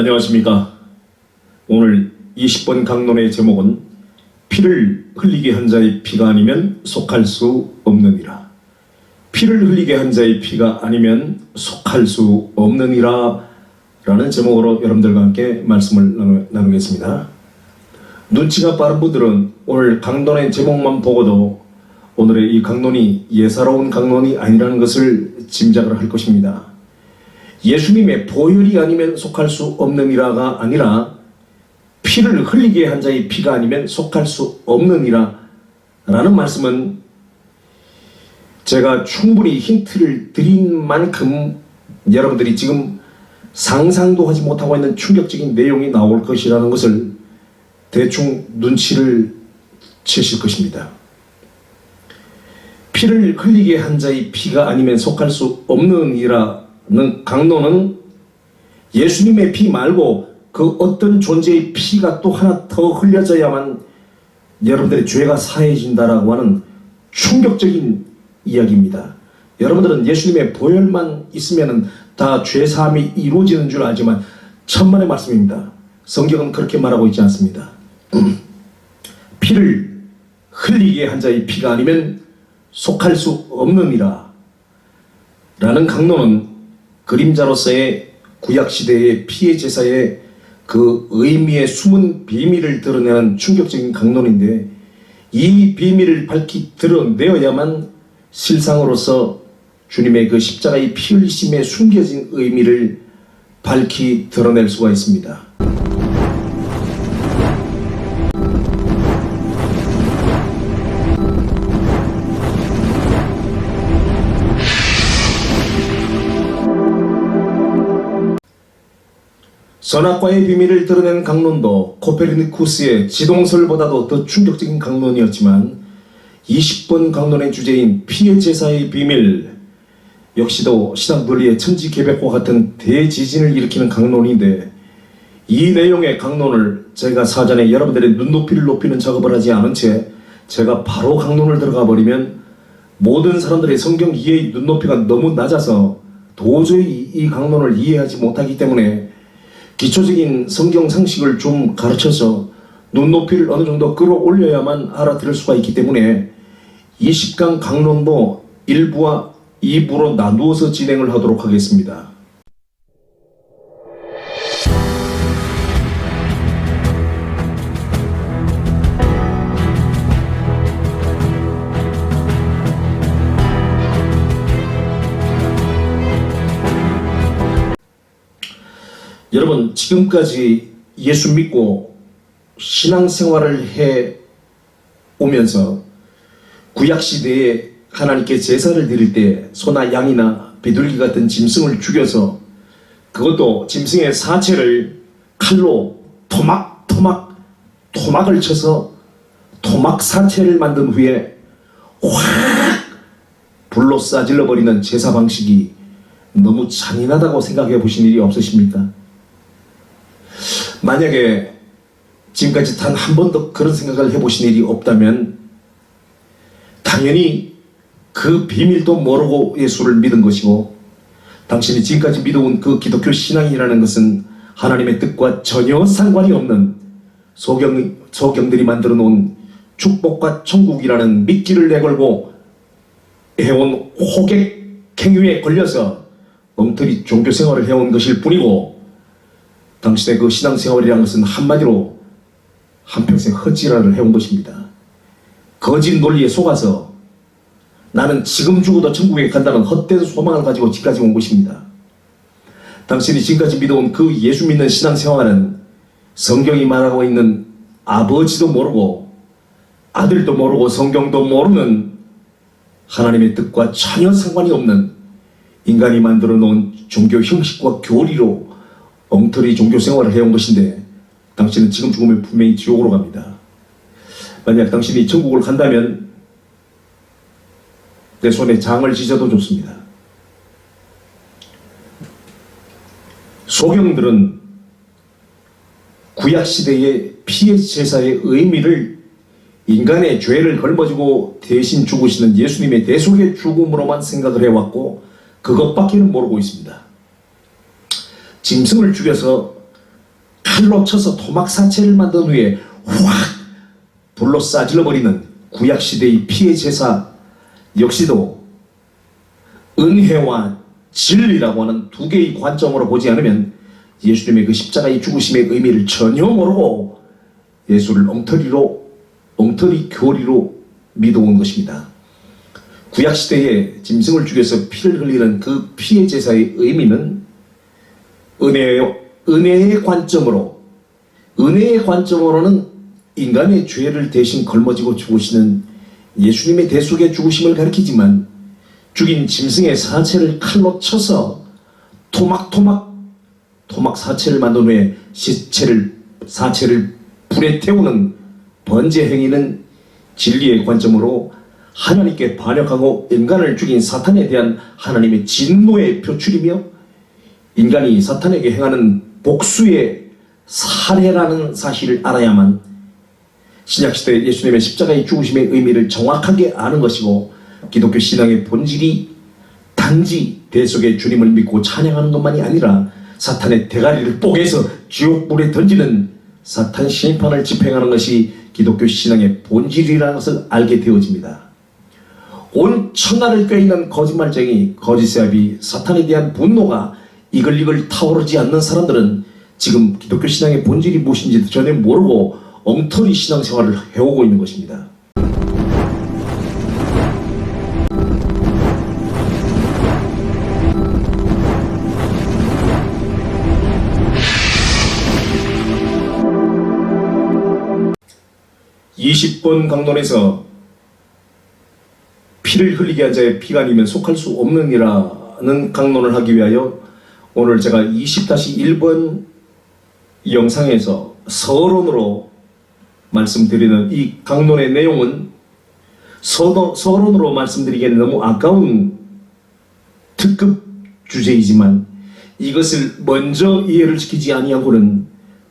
안녕하십니까. 오늘 20번 강론의 제목은 피를 흘리게 한 자의 피가 아니면 속할 수 없느니라. 피를 흘리게 한 자의 피가 아니면 속할 수 없느니라 라는 제목으로 여러분들과 함께 말씀을 나누겠습니다. 눈치가 빠른 분들은 오늘 강론의 제목만 보고도 오늘의 이 강론이 예사로운 강론이 아니라는 것을 짐작을 할 것입니다. 예수님의 보혈이 아니면 속할 수 없느니라가 아니라 피를 흘리게 한 자의 피가 아니면 속할 수 없느니라 라는 말씀은 제가 충분히 힌트를 드린 만큼 여러분들이 지금 상상도 하지 못하고 있는 충격적인 내용이 나올 것이라는 것을 대충 눈치를 채실 것입니다. 피를 흘리게 한 자의 피가 아니면 속할 수 없느니라는 강론은 예수님의 피 말고 그 어떤 존재의 피가 또 하나 더 흘려져야만 여러분들의 죄가 사해진다라고 하는 충격적인 이야기입니다. 여러분들은 예수님의 보혈만 있으면 다 죄사함이 이루어지는 줄 알지만 천만의 말씀입니다. 성경은 그렇게 말하고 있지 않습니다. 피를 흘리게 한 자의 피가 아니면 속할 수 없느니라 라는 강론은 그림자로서의 구약시대의 피의 제사의 그 의미의 숨은 비밀을 드러내는 충격적인 강론인데, 이 비밀을 밝히 드러내어야만 실상으로서 주님의 그 십자가의 피 흘리심에 숨겨진 의미를 밝히 드러낼 수가 있습니다. 선악과의 비밀을 드러낸 강론도 코페르니쿠스의 지동설보다도 더 충격적인 강론이었지만 20번 강론의 주제인 피의 제사의 비밀 역시도 신학 논리의 천지개벽과 같은 대지진을 일으키는 강론인데, 이 내용의 강론을 제가 사전에 여러분들의 눈높이를 높이는 작업을 하지 않은 채 제가 바로 강론을 들어가 버리면 모든 사람들의 성경 이해의 눈높이가 너무 낮아서 도저히 이 강론을 이해하지 못하기 때문에 기초적인 성경 상식을 좀 가르쳐서 눈높이를 어느 정도 끌어올려야만 알아들을 수가 있기 때문에 20강 강론도 1부와 2부로 나누어서 진행을 하도록 하겠습니다. 여러분, 지금까지 예수 믿고 신앙생활을 해 오면서 구약시대에 하나님께 제사를 드릴 때 소나 양이나 비둘기 같은 짐승을 죽여서 그것도 짐승의 사체를 칼로 토막을 쳐서 토막 사체를 만든 후에 확 불로 싸질러 버리는 제사 방식이 너무 잔인하다고 생각해 보신 일이 없으십니까? 만약에 지금까지 단 한 번도 그런 생각을 해보신 일이 없다면 당연히 그 비밀도 모르고 예수를 믿은 것이고, 당신이 지금까지 믿어온 그 기독교 신앙이라는 것은 하나님의 뜻과 전혀 상관이 없는 소경들이 만들어 놓은 축복과 천국이라는 미끼를 내걸고 해온 호객 행위에 걸려서 엉터리 종교 생활을 해온 것일 뿐이고, 당신의 그 신앙생활이라는 것은 한마디로 한평생 헛지랄을 해온 것입니다. 거짓 논리에 속아서 나는 지금 죽어도 천국에 간다는 헛된 소망을 가지고 지금까지 온 것입니다. 당신이 지금까지 믿어온 그 예수 믿는 신앙생활은 성경이 말하고 있는 아버지도 모르고 아들도 모르고 성경도 모르는 하나님의 뜻과 전혀 상관이 없는 인간이 만들어 놓은 종교 형식과 교리로 엉터리 종교 생활을 해온 것인데, 당신은 지금 죽으면 분명히 지옥으로 갑니다. 만약 당신이 천국을 간다면 내 손에 장을 지져도 좋습니다. 소경들은 구약시대의 피의 제사의 의미를 인간의 죄를 걸머지고 대신 죽으시는 예수님의 대속의 죽음으로만 생각을 해왔고 그것밖에는 모르고 있습니다. 짐승을 죽여서 칼로 쳐서 토막사체를 만든 후에 확 불로 싸질러버리는 구약시대의 피해 제사 역시도 은혜와 진리라고 하는 두 개의 관점으로 보지 않으면 예수님의 그 십자가의 죽으심의 의미를 전혀 모르고 예수를 엉터리 교리로 믿어온 것입니다. 구약시대에 짐승을 죽여서 피를 흘리는 그 피해 제사의 의미는 은혜의 관점으로는 인간의 죄를 대신 걸머지고 죽으시는 예수님의 대속의 죽으심을 가리키지만, 죽인 짐승의 사체를 칼로 쳐서 토막 사체를 만든 후에 사체를 불에 태우는 번제 행위는 진리의 관점으로 하나님께 반역하고 인간을 죽인 사탄에 대한 하나님의 진노의 표출이며, 인간이 사탄에게 행하는 복수의 사례라는 사실을 알아야만 신약시대 예수님의 십자가의 죽으심의 의미를 정확하게 아는 것이고, 기독교 신앙의 본질이 단지 대속의 주님을 믿고 찬양하는 것만이 아니라 사탄의 대가리를 뽀개서 지옥불에 던지는 사탄 심판을 집행하는 것이 기독교 신앙의 본질이라는 것을 알게 되어집니다. 온 천하를 꿰이는 거짓말쟁이 거짓사업이 사탄에 대한 분노가 이글이글 타오르지 않는 사람들은 지금 기독교 신앙의 본질이 무엇인지도 전혀 모르고 엉터리 신앙생활을 해오고 있는 것입니다. (20번) 강론에서 피를 흘리게 한 자의 피가 아니면 속할 수 없느니라는 강론을 하기 위하여 오늘 제가 20-1번 영상에서 서론으로 말씀드리는 이 강론의 내용은 서론으로 말씀드리기에는 너무 아까운 특급 주제이지만, 이것을 먼저 이해를 시키지 아니하고는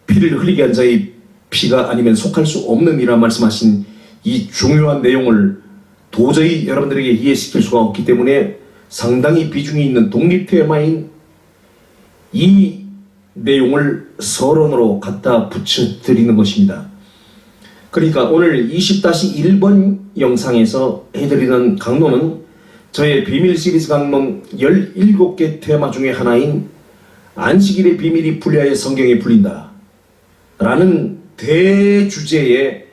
피를 흘리게 한 자의 피가 아니면 속할 수 없는 이라 말씀하신 이 중요한 내용을 도저히 여러분들에게 이해시킬 수가 없기 때문에 상당히 비중이 있는 독립 테마인 이 내용을 서론으로 갖다 붙여드리는 것입니다. 그러니까 오늘 20-1번 영상에서 해드리는 강론은 저의 비밀 시리즈 강론 17개 테마 중에 하나인 안식일의 비밀이 풀려야 성경에 풀린다 라는 대주제의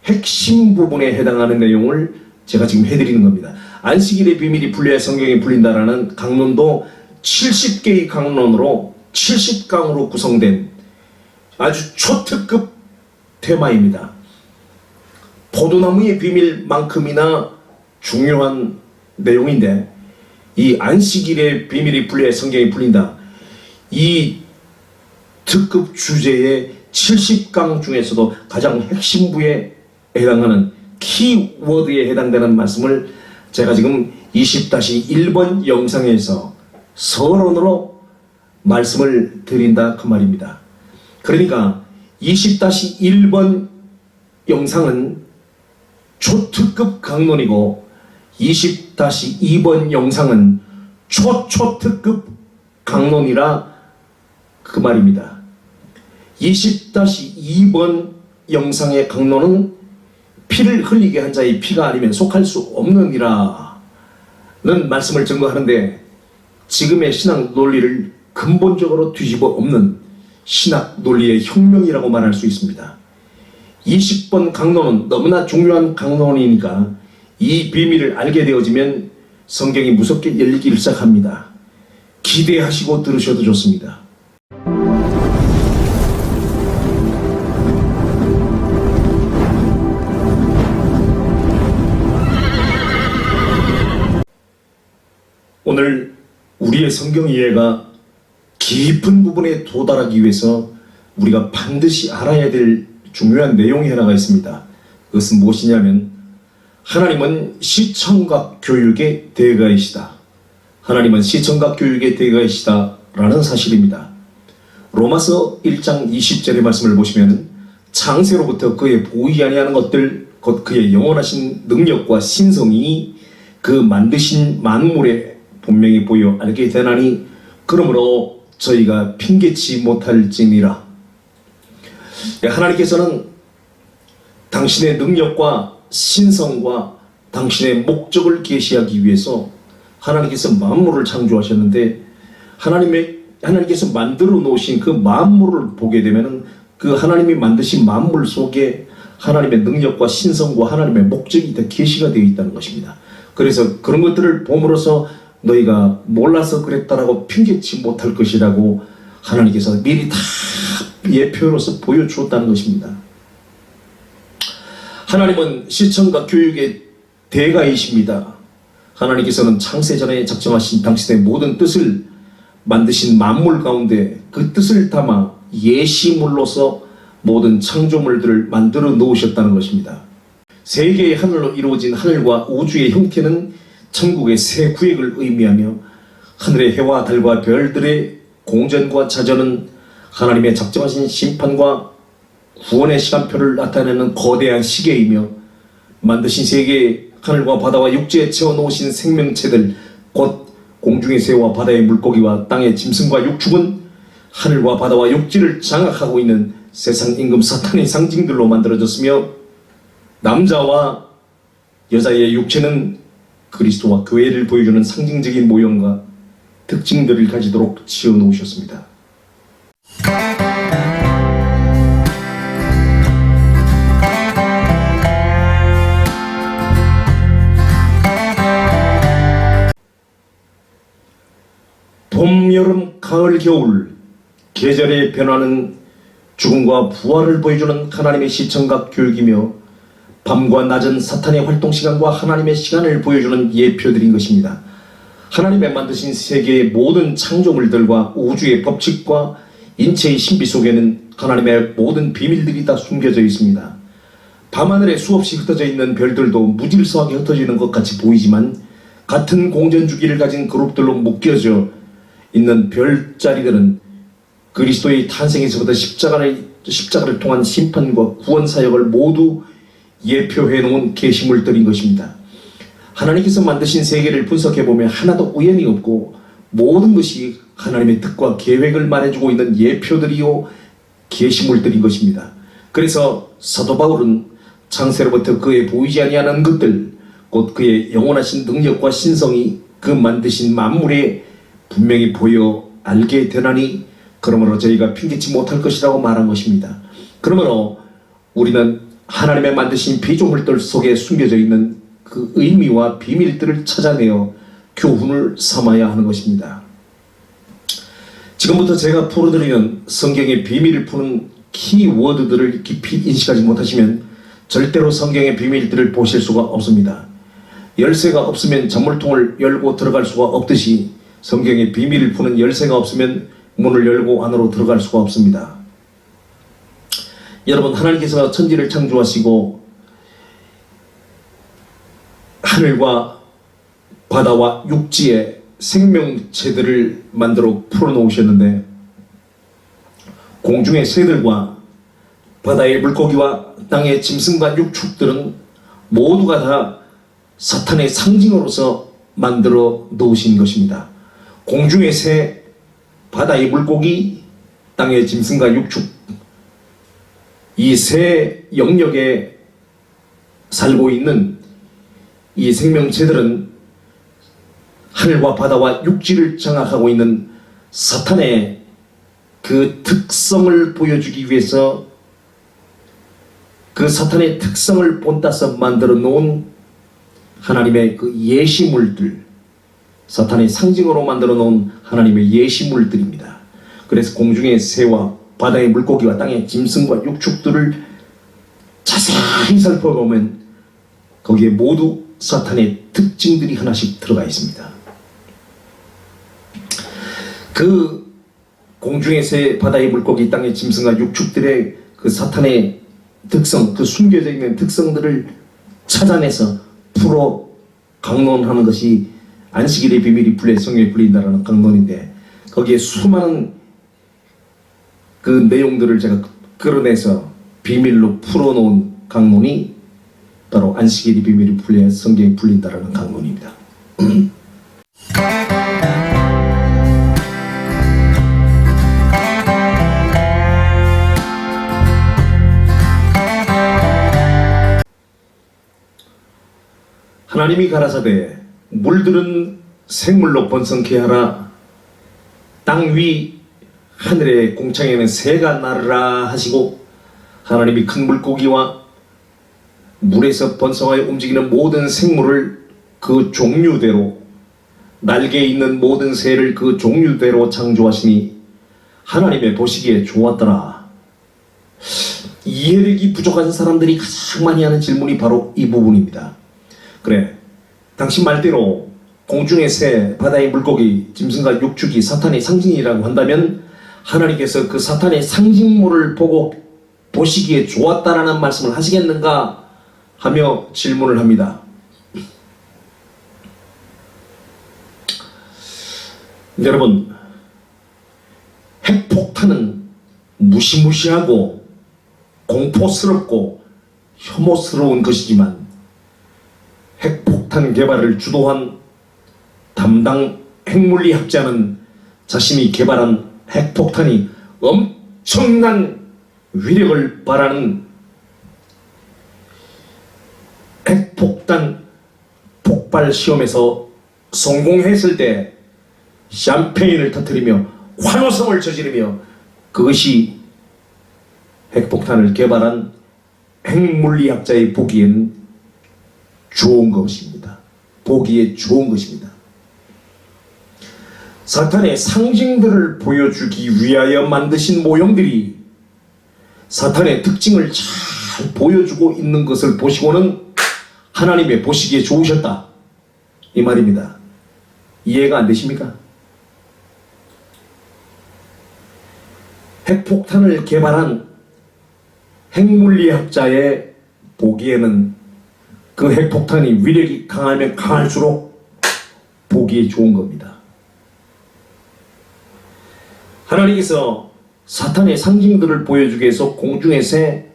핵심 부분에 해당하는 내용을 제가 지금 해드리는 겁니다. 안식일의 비밀이 풀려야 성경에 풀린다라는 강론도 70개의 강론으로 70강으로 구성된 아주 초특급 테마입니다. 포도나무의 비밀만큼이나 중요한 내용인데, 이 안식일의 비밀이 풀려야 성경이 풀린다, 이 특급 주제의 70강 중에서도 가장 핵심부에 해당하는 키워드에 해당되는 말씀을 제가 지금 20-1번 영상에서 서론으로 말씀을 드린다 그 말입니다. 그러니까 20-1번 영상은 초특급 강론이고 20-2번 영상은 초초특급 강론이라 그 말입니다. 20-2번 영상의 강론은 피를 흘리게 한 자의 피가 아니면 속할 수 없느니라는 말씀을 증거하는데, 지금의 신학 논리를 근본적으로 뒤집어 엎는 신학 논리의 혁명이라고 말할 수 있습니다. 20번 강론은 너무나 중요한 강론이니까 이 비밀을 알게 되어지면 성경이 무섭게 열리기 시작합니다. 기대하시고 들으셔도 좋습니다. 오늘 우리의 성경 이해가 깊은 부분에 도달하기 위해서 우리가 반드시 알아야 될 중요한 내용이 하나가 있습니다. 그것은 무엇이냐면, 하나님은 시청각 교육의 대가이시다. 하나님은 시청각 교육의 대가이시다 라는 사실입니다. 로마서 1장 20절의 말씀을 보시면, 창세로부터 그의 보이지 아니하는 것들 곧 그의 영원하신 능력과 신성이 그 만드신 만물에 분명히 보여 알게 되나니 그러므로 저희가 핑계치 못할지니라. 하나님께서는 당신의 능력과 신성과 당신의 목적을 계시하기 위해서 하나님께서 만물을 창조하셨는데, 하나님께서 만들어 놓으신 그 만물을 보게 되면은 그 하나님이 만드신 만물 속에 하나님의 능력과 신성과 하나님의 목적이 다 계시가 되어 있다는 것입니다. 그래서 그런 것들을 봄으로써 너희가 몰라서 그랬다라고 핑계치 못할 것이라고 하나님께서 미리 다 예표로서 보여주었다는 것입니다. 하나님은 시청과 교육의 대가이십니다. 하나님께서는 창세전에 작정하신 당신의 모든 뜻을 만드신 만물 가운데 그 뜻을 담아 예시물로서 모든 창조물들을 만들어 놓으셨다는 것입니다. 세 개의 하늘로 이루어진 하늘과 우주의 형태는 천국의 새 구획을 의미하며, 하늘의 해와 달과 별들의 공전과 자전은 하나님의 작정하신 심판과 구원의 시간표를 나타내는 거대한 시계이며, 만드신 세 개의 하늘과 바다와 육지에 채워놓으신 생명체들, 곧 공중의 새와 바다의 물고기와 땅의 짐승과 육축은 하늘과 바다와 육지를 장악하고 있는 세상 임금 사탄의 상징들로 만들어졌으며, 남자와 여자의 육체는 그리스도와 교회를 보여주는 상징적인 모형과 특징들을 가지도록 지어놓으셨습니다. 봄, 여름, 가을, 겨울 계절의 변화는 죽음과 부활을 보여주는 하나님의 시청각 교육이며, 밤과 낮은 사탄의 활동 시간과 하나님의 시간을 보여주는 예표들인 것입니다. 하나님의 만드신 세계의 모든 창조물들과 우주의 법칙과 인체의 신비 속에는 하나님의 모든 비밀들이 다 숨겨져 있습니다. 밤하늘에 수없이 흩어져 있는 별들도 무질서하게 흩어지는 것 같이 보이지만, 같은 공전주기를 가진 그룹들로 묶여져 있는 별자리들은 그리스도의 탄생에서부터 십자가를 통한 심판과 구원 사역을 모두 예표해 놓은 계시물들인 것입니다. 하나님께서 만드신 세계를 분석해보면 하나도 우연이 없고 모든 것이 하나님의 뜻과 계획을 말해주고 있는 예표들이요 계시물들인 것입니다. 그래서 사도 바울은 창세로부터 그의 보이지 아니하는 것들, 곧 그의 영원하신 능력과 신성이 그 만드신 만물에 분명히 보여 알게 되나니 그러므로 저희가 핑계치 못할 것이라고 말한 것입니다. 그러므로 우리는 하나님의 만드신 피조물들 속에 숨겨져 있는 그 의미와 비밀들을 찾아내어 교훈을 삼아야 하는 것입니다. 지금부터 제가 풀어드리는 성경의 비밀을 푸는 키워드들을 깊이 인식하지 못하시면 절대로 성경의 비밀들을 보실 수가 없습니다. 열쇠가 없으면 잔물통을 열고 들어갈 수가 없듯이 성경의 비밀을 푸는 열쇠가 없으면 문을 열고 안으로 들어갈 수가 없습니다. 여러분, 하나님께서 천지를 창조하시고 하늘과 바다와 육지에 생명체들을 만들어 풀어놓으셨는데, 공중의 새들과 바다의 물고기와 땅의 짐승과 육축들은 모두가 다 사탄의 상징으로서 만들어 놓으신 것입니다. 공중의 새, 바다의 물고기, 땅의 짐승과 육축, 이 세 영역에 살고 있는 이 생명체들은 하늘과 바다와 육지를 장악하고 있는 사탄의 그 특성을 보여주기 위해서 그 사탄의 특성을 본따서 만들어 놓은 하나님의 그 예시물들, 사탄의 상징으로 만들어 놓은 하나님의 예시물들입니다. 그래서 공중의 새와 바다의 물고기와 땅의 짐승과 육축들을 자세히 살펴보면 거기에 모두 사탄의 특징들이 하나씩 들어가 있습니다. 그 공중의 새, 바다의 물고기, 땅의 짐승과 육축들의 그 사탄의 특성, 그 숨겨져 있는 특성들을 찾아내서 풀어 강론하는 것이 안식일의 비밀이 성경에 풀린다라는 강론인데, 거기에 수많은 그 내용들을 제가 끌어내서 비밀로 풀어놓은 강론이 바로 안식일의 비밀이 풀려 성경에 풀린다라는 강론입니다. 하나님이 가라사대 물들은 생물로 번성케 하라. 땅 위 하늘의 공창에는 새가 날으라 하시고, 하나님이 큰 물고기와 물에서 번성하여 움직이는 모든 생물을 그 종류대로, 날개 있는 모든 새를 그 종류대로 창조하시니 하나님의 보시기에 좋았더라. 이해력이 부족한 사람들이 가장 많이 하는 질문이 바로 이 부분입니다. 그래, 당신 말대로 공중의 새, 바다의 물고기, 짐승과 육축이 사탄의 상징이라고 한다면 하나님께서 그 사탄의 상징물을 보고 보시기에 좋았다라는 말씀을 하시겠는가 하며 질문을 합니다. 여러분, 핵폭탄은 무시무시하고 공포스럽고 혐오스러운 것이지만 핵폭탄 개발을 주도한 담당 핵물리학자는 자신이 개발한 핵폭탄이 엄청난 위력을 발하는 핵폭탄 폭발 시험에서 성공했을 때 샴페인을 터뜨리며 환호성을 저지르며 그것이 핵폭탄을 개발한 핵물리학자의 보기엔 좋은 것입니다. 보기에 좋은 것입니다. 사탄의 상징들을 보여주기 위하여 만드신 모형들이 사탄의 특징을 잘 보여주고 있는 것을 보시고는 하나님의 보시기에 좋으셨다, 이 말입니다. 이해가 안 되십니까? 핵폭탄을 개발한 핵물리학자의 보기에는 그 핵폭탄이 위력이 강하면 강할수록 보기에 좋은 겁니다. 하나님께서 사탄의 상징들을 보여주기 위해서 공중의 새,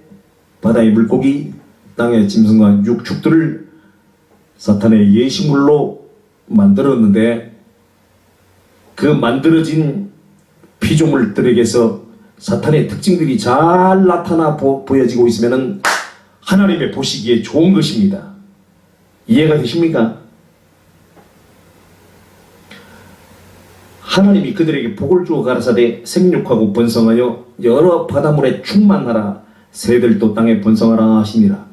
바다의 물고기, 땅의 짐승과 육축들을 사탄의 예시물로 만들었는데, 그 만들어진 피조물들에게서 사탄의 특징들이 잘 나타나 보여지고 있으면 하나님의 보시기에 좋은 것입니다. 이해가 되십니까? 하나님이 그들에게 복을 주어 가라사대 생육하고 번성하여 여러 바닷물에 충만하라, 새들도 땅에 번성하라 하시니라.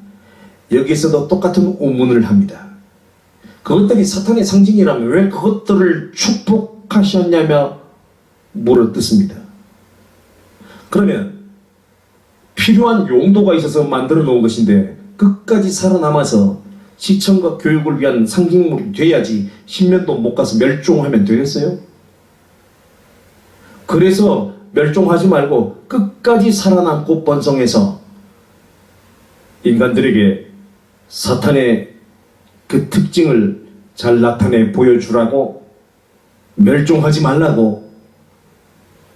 여기에서도 똑같은 의문을 합니다. 그것들이 사탄의 상징이라면 왜 그것들을 축복하셨냐며 물어뜯습니다. 그러면 필요한 용도가 있어서 만들어 놓은 것인데 끝까지 살아남아서 시청과 교육을 위한 상징물이 돼야지 10년도 못 가서 멸종하면 되겠어요? 그래서 멸종하지 말고 끝까지 살아남고 번성해서 인간들에게 사탄의 그 특징을 잘 나타내 보여주라고, 멸종하지 말라고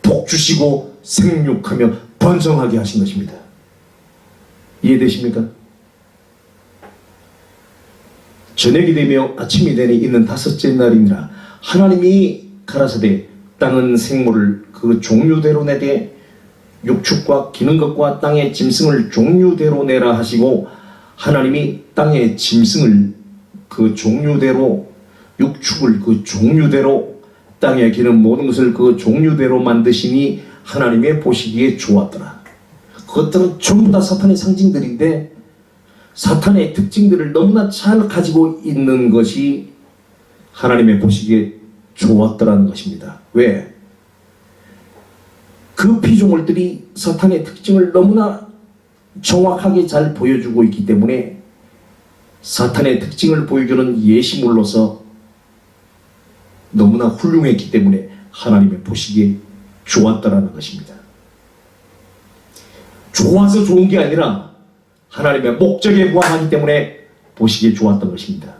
복 주시고 생육하며 번성하게 하신 것입니다. 이해되십니까? 저녁이 되며 아침이 되니 있는 다섯째 날이니라. 하나님이 가라사대 땅은 생물을 그 종류대로 내되 육축과 기는 것과 땅의 짐승을 종류대로 내라 하시고, 하나님이 땅의 짐승을 그 종류대로, 육축을 그 종류대로, 땅에 기는 모든 것을 그 종류대로 만드시니 하나님의 보시기에 좋았더라. 그것들은 전부 다 사탄의 상징들인데 사탄의 특징들을 너무나 잘 가지고 있는 것이 하나님의 보시기에 좋았더라는 것입니다. 왜? 그 피조물들이 사탄의 특징을 너무나 정확하게 잘 보여주고 있기 때문에 사탄의 특징을 보여주는 예시물로서 너무나 훌륭했기 때문에 하나님의 보시기에 좋았다라는 것입니다. 좋아서 좋은 게 아니라 하나님의 목적에 부합하기 때문에 보시기에 좋았던 것입니다.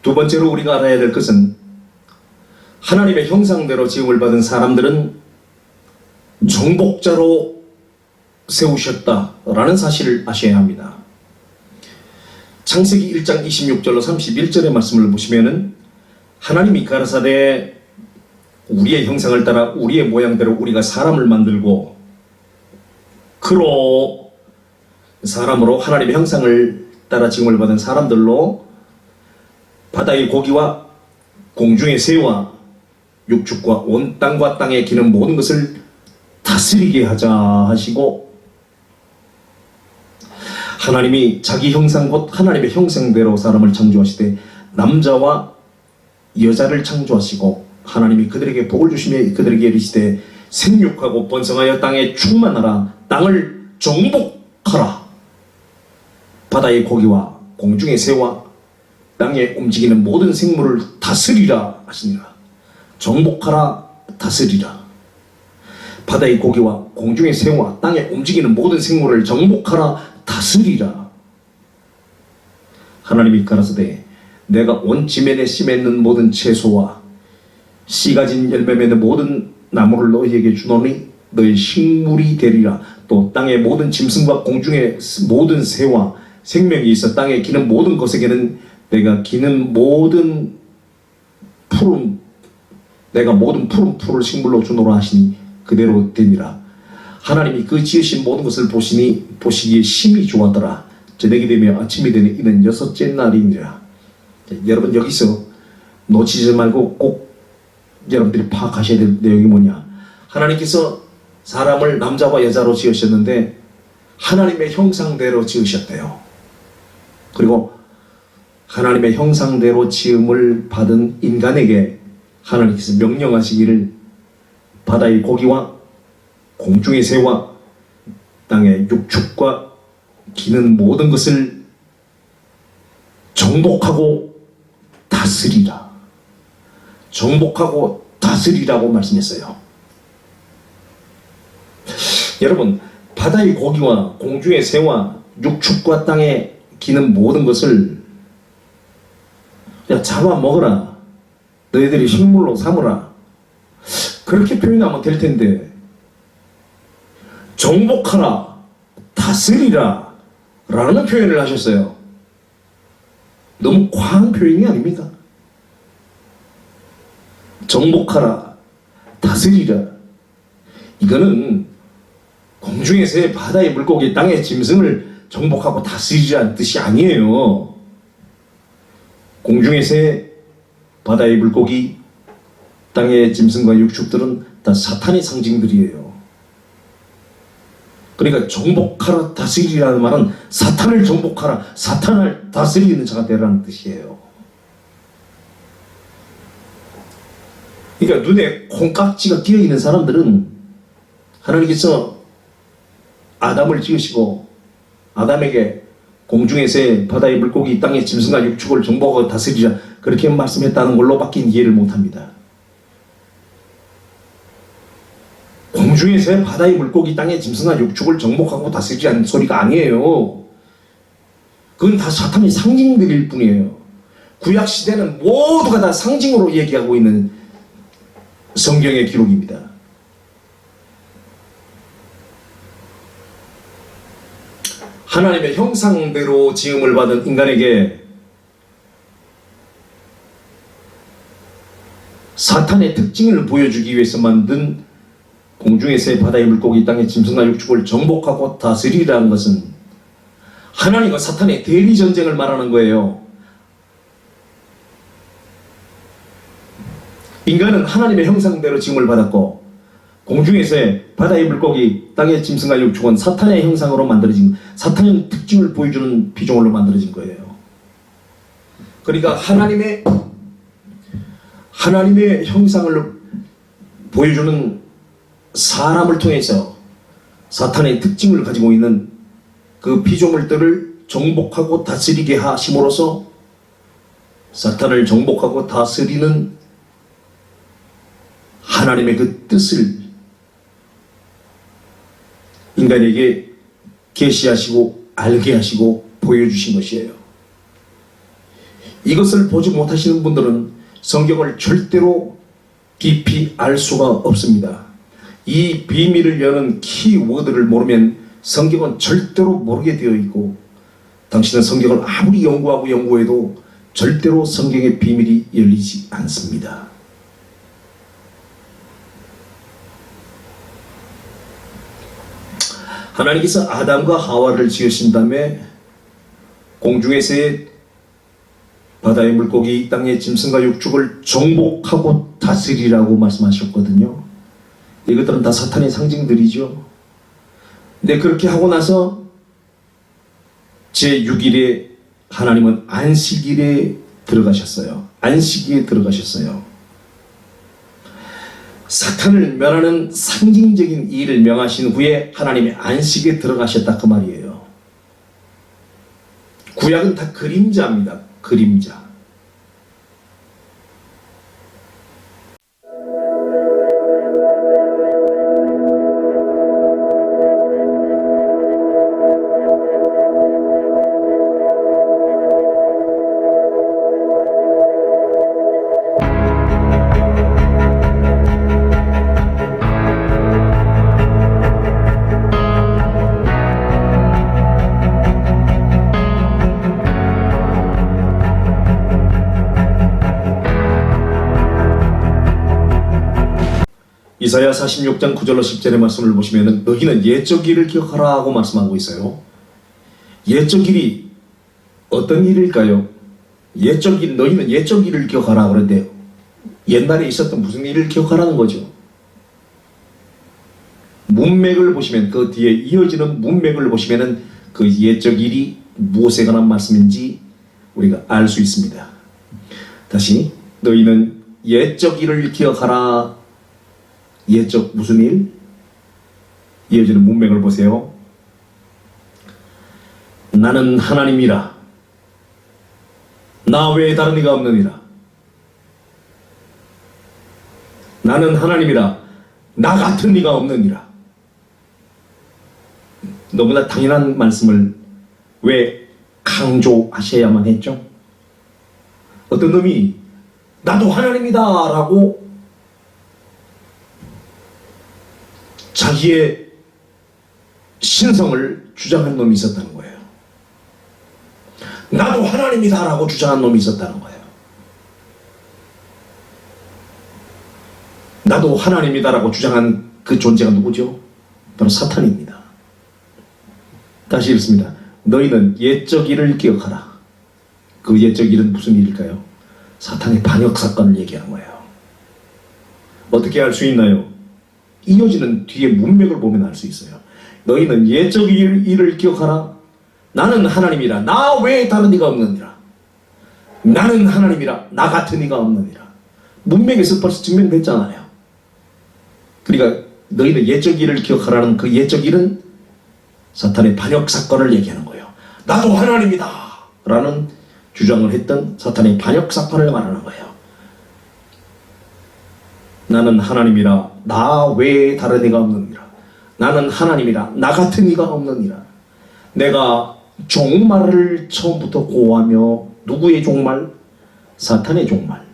두 번째로 우리가 알아야 될 것은 하나님의 형상대로 지음을 받은 사람들은 정복자로 세우셨다라는 사실을 아셔야 합니다. 창세기 1장 26절로 31절의 말씀을 보시면은 하나님이 가라사대 우리의 형상을 따라 우리의 모양대로 우리가 사람을 만들고 그로 사람으로 하나님의 형상을 따라 지음을 받은 사람들로 바다의 고기와 공중의 새와 육축과 온 땅과 땅에 기는 모든 것을 다스리게 하자 하시고, 하나님이 자기 형상 곧 하나님의 형상대로 사람을 창조하시되 남자와 여자를 창조하시고 하나님이 그들에게 복을 주시며 그들에게 이르시되 생육하고 번성하여 땅에 충만하라 땅을 정복하라 바다의 고기와 공중의 새와 땅에 움직이는 모든 생물을 다스리라 하시니라. 정복하라, 다스리라. 바다의 고기와 공중의 새와 땅에 움직이는 모든 생물을 정복하라, 다스리라. 하나님이 가라사대 내가 온 지면에 씨 맺는 모든 채소와 씨 가진 열매 맺는 모든 나무를 너희에게 주노니 너희 식물이 되리라. 또 땅의 모든 짐승과 공중의 모든 새와 생명이 있어 땅에 기는 모든 것에게는 내가 기는 모든 푸른 내가 모든 푸른 풀을 식물로 주노라 하시니 그대로 되니라. 하나님이 그 지으신 모든 것을 보시기에 심히 좋았더라. 저녁이 되며 아침이 되니 이는 6째 날이니라. 여러분 여기서 놓치지 말고 꼭 여러분들이 파악하셔야 될 내용이 뭐냐. 하나님께서 사람을 남자와 여자로 지으셨는데 하나님의 형상대로 지으셨대요. 그리고 하나님의 형상대로 지음을 받은 인간에게 하나님께서 명령하시기를 바다의 고기와 공중의 새와 땅의 육축과 기는 모든 것을 정복하고 다스리라. 정복하고 다스리라고 말씀했어요. 여러분, 바다의 고기와 공중의 새와 육축과 땅에 기는 모든 것을 잡아먹어라. 너희들이 식물로 삼으라. 그렇게 표현하면 될 텐데 정복하라, 다스리라 라는 표현을 하셨어요. 너무 과한 표현이 아닙니까? 정복하라, 다스리라. 이거는 공중의 새, 바다의 물고기, 땅의 짐승을 정복하고 다스리라는 뜻이 아니에요. 공중의 새, 바다의 물고기, 땅의 짐승과 육축들은 다 사탄의 상징들이에요. 그러니까 정복하라, 다스리라는 말은 사탄을 정복하라, 사탄을 다스리는 자가 되라는 뜻이에요. 그러니까 눈에 콩깍지가 끼어있는 사람들은 하나님께서 아담을 지으시고 아담에게 공중의 새, 바다의 물고기, 땅의 짐승과 육축을 정복하고 다스리라 그렇게 말씀했다는 걸로 밖에 이해를 못합니다. 공중의 새, 바다의 물고기, 땅의 짐승과 육축을 정복하고 다스리라는 소리가 아니에요. 그건 다 사탄의 상징들일 뿐이에요. 구약시대는 모두가 다 상징으로 얘기하고 있는 성경의 기록입니다. 하나님의 형상대로 지음을 받은 인간에게 사탄의 특징을 보여주기 위해서 만든 공중의 새, 바다의 물고기, 땅의 짐승과 육축을 정복하고 다스리라는 것은 하나님과 사탄의 대리전쟁을 말하는 거예요. 인간은 하나님의 형상대로 지음을 받았고 공중의 새, 바다의 물고기, 땅의 짐승과 육축은 사탄의 형상으로 만들어진, 사탄의 특징을 보여주는 피조물로 만들어진 거예요. 그러니까 하나님의 형상을 보여주는 사람을 통해서 사탄의 특징을 가지고 있는 그 피조물들을 정복하고 다스리게 하심으로써 사탄을 정복하고 다스리는 하나님의 그 뜻을 인간에게 계시하시고 알게 하시고 보여주신 것이에요. 이것을 보지 못하시는 분들은 성경을 절대로 깊이 알 수가 없습니다. 이 비밀을 여는 키워드를 모르면 성경은 절대로 모르게 되어 있고, 당신은 성경을 아무리 연구하고 연구해도 절대로 성경의 비밀이 열리지 않습니다. 하나님께서 아담과 하와를 지으신 다음에 공중에서의 바다의 물고기, 땅의 짐승과 육축을 정복하고 다스리라고 말씀하셨거든요. 이것들은 다 사탄의 상징들이죠. 근데 그렇게 하고 나서 제6일에 하나님은 안식일에 들어가셨어요. 안식일에 들어가셨어요. 사탄을 멸하는 상징적인 일을 명하신 후에 하나님의 안식에 들어가셨다, 그 말이에요. 구약은 다 그림자입니다. 그림자. 이사야 46장 9절로 10절의 말씀을 보시면 너희는 옛적 일을 기억하라 하고 말씀하고 있어요. 옛적 일이 어떤 일일까요? 너희는 옛적 일을 기억하라 그런데 옛날에 있었던 무슨 일을 기억하라는 거죠. 문맥을 보시면, 그 뒤에 이어지는 문맥을 보시면 그 옛적 일이 무엇에 관한 말씀인지 우리가 알 수 있습니다. 다시, 너희는 옛적 일을 기억하라. 옛적 무슨 일? 이어지는 문맥을 보세요. 나는 하나님이라. 나 외에 다른 이가 없느니라. 나는 하나님이라. 나 같은 이가 없느니라. 너무나 당연한 말씀을 왜 강조하셔야만 했죠? 어떤 놈이 나도 하나님이다 라고 자기의 신성을 주장한 놈이 있었다는 거예요. 나도 하나님이다 라고 주장한 놈이 있었다는 거예요. 나도 하나님이다 라고 주장한 그 존재가 누구죠? 바로 사탄입니다. 다시 읽습니다. 너희는 옛적 일을 기억하라. 그 옛적 일은 무슨 일일까요? 사탄의 반역 사건을 얘기하는 거예요. 어떻게 알 수 있나요? 이어지는 뒤에 문맥을 보면 알 수 있어요. 너희는 옛적 일을 기억하라. 나는 하나님이라. 나 외에 다른 이가 없느니라. 나는 하나님이라. 나 같은 이가 없느니라. 문맥에서 벌써 증명됐잖아요. 그러니까 너희는 옛적 일을 기억하라는 그 옛적 일은 사탄의 반역 사건을 얘기하는 거예요. 나도 하나님이다 라는 주장을 했던 사탄의 반역 사건을 말하는 거예요. 나는 하나님이라. 나 외에 다른 이가 없느니라. 나는 하나님이라. 나 같은 이가 없느니라. 내가 종말을 처음부터 고하며, 누구의 종말? 사탄의 종말.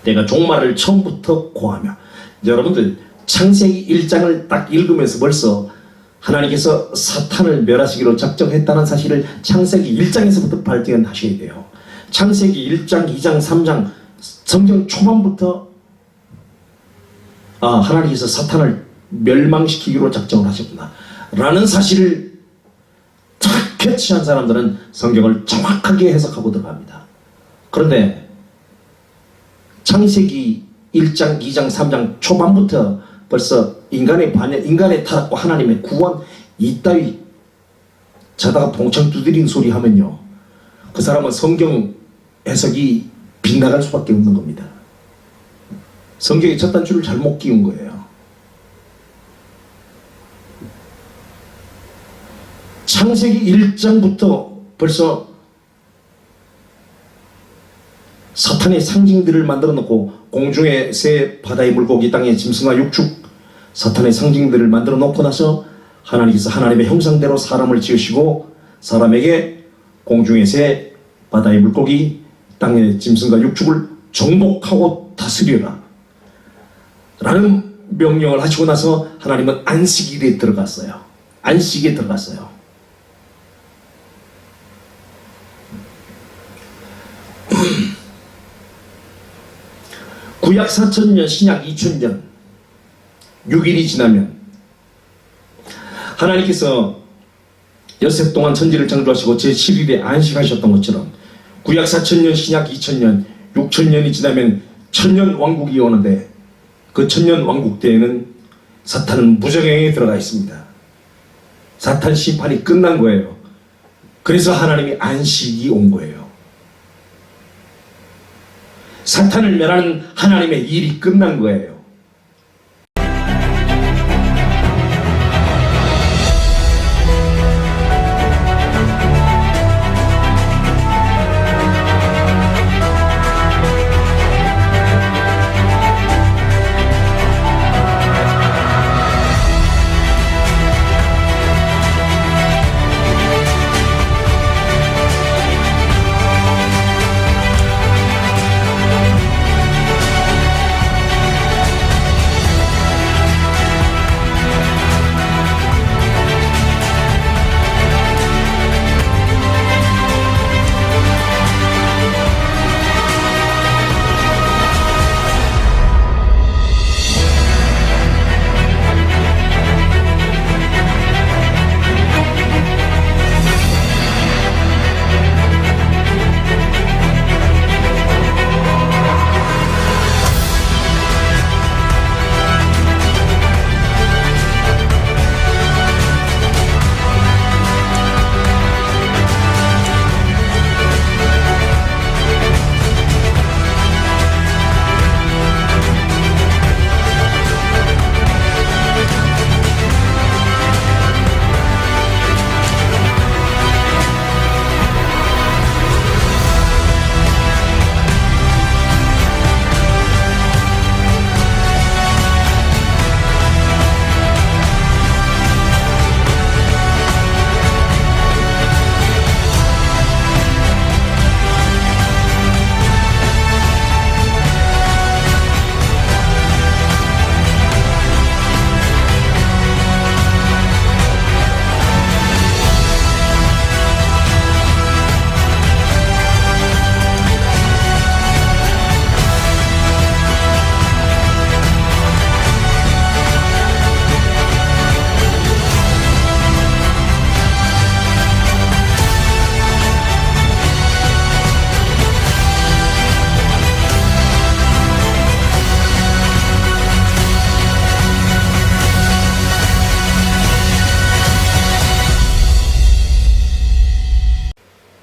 내가 종말을 처음부터 고하며. 여러분들 창세기 1장을 딱 읽으면서 벌써 하나님께서 사탄을 멸하시기로 작정했다는 사실을 창세기 1장에서부터 발견하셔야 돼요. 창세기 1장, 2장, 3장 성경 초반부터 하나님께서 사탄을 멸망시키기로 작정을 하셨구나 라는 사실을 딱 캐치한 사람들은 성경을 정확하게 해석하고 들어갑니다. 그런데 창세기 1장, 2장, 3장 초반부터 벌써 인간의 반역, 인간의 타락과 하나님의 구원 이따위 자다가 봉창 두드린 소리 하면요, 그 사람은 성경 해석이 빗나갈 수밖에 없는 겁니다. 성경의 첫 단추를 잘못 끼운 거예요. 창세기 1장부터 벌써 사탄의 상징들을 만들어 놓고, 공중의 새, 바다의 물고기, 땅의 짐승과 육축, 사탄의 상징들을 만들어 놓고 나서 하나님께서 하나님의 형상대로 사람을 지으시고 사람에게 공중의 새, 바다의 물고기, 땅의 짐승과 육축을 정복하고 다스려라 라는 명령을 하시고 나서 하나님은 안식일에 들어갔어요. 안식에 들어갔어요. 구약 4000년, 신약 2000년, 6일이 지나면 하나님께서 엿새 동안 천지를 창조하시고 제7일에 안식하셨던 것처럼 구약 4000년, 신약 2000년, 6000년이 지나면 천년 왕국이 오는데 그 천년 왕국 때에는 사탄은 무정행에 들어가 있습니다. 사탄 심판이 끝난 거예요. 그래서 하나님의 안식이 온 거예요. 사탄을 멸하는 하나님의 일이 끝난 거예요.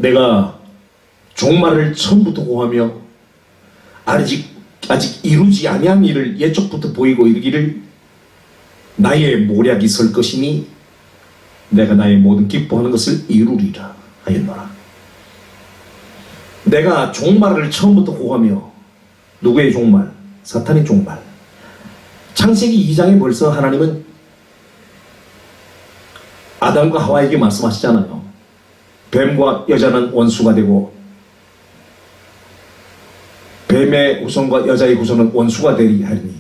내가 종말을 처음부터 고하며 아직 이루지 아니한 일을 예적부터 보이고 이르기를 나의 모략이 설 것이니 내가 나의 모든 기뻐하는 것을 이루리라 하였노라. 내가 종말을 처음부터 고하며, 누구의 종말? 사탄의 종말. 창세기 2장에 벌써 하나님은 아담과 하와에게 말씀하시잖아요. 뱀과 여자는 원수가 되고 뱀의 후손과 여자의 후손은 원수가 되리 하리니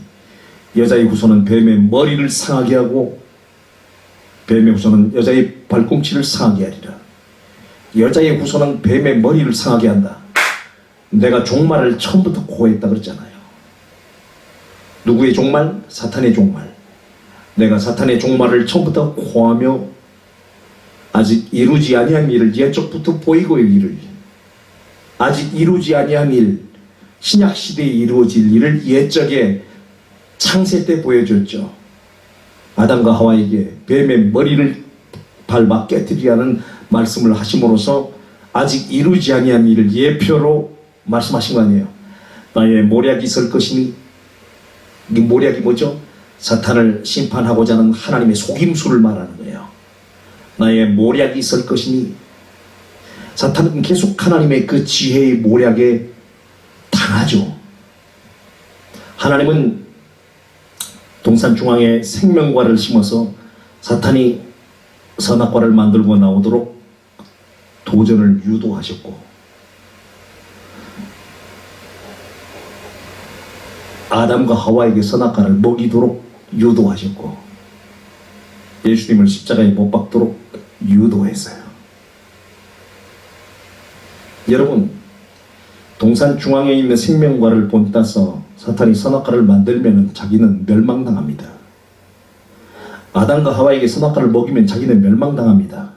여자의 후손은 뱀의 머리를 상하게 하고 뱀의 후손은 여자의 발꿈치를 상하게 하리라. 여자의 후손은 뱀의 머리를 상하게 한다. 내가 종말을 처음부터 고했다 그랬잖아요. 누구의 종말? 사탄의 종말. 내가 사탄의 종말을 처음부터 고하며 아직 이루지 아니한 일을 예적부터 보이고 이르기를, 아직 이루지 아니한 일, 신약시대에 이루어질 일을 예적에 창세 때 보여줬죠. 아담과 하와에게 뱀의 머리를 밟아 깨뜨리라는 말씀을 하심으로써 아직 이루지 아니한 일을 예표로 말씀하신 거 아니에요. 나의 모략이 있을 것이니, 이 모략이 뭐죠? 사탄을 심판하고자 하는 하나님의 속임수를 말하는 거예요. 나의 모략이 있을 것이니, 사탄은 계속 하나님의 그 지혜의 모략에 당하죠. 하나님은 동산 중앙에 생명과를 심어서 사탄이 선악과를 만들고 나오도록 도전을 유도하셨고, 아담과 하와에게 선악과를 먹이도록 유도하셨고 예수님을 십자가에 못 박도록 유도했어요. 여러분, 동산 중앙에 있는 생명과를 본따서 사탄이 선악과를 만들면 자기는 멸망당합니다. 아담과 하와에게 선악과를 먹이면 자기는 멸망당합니다.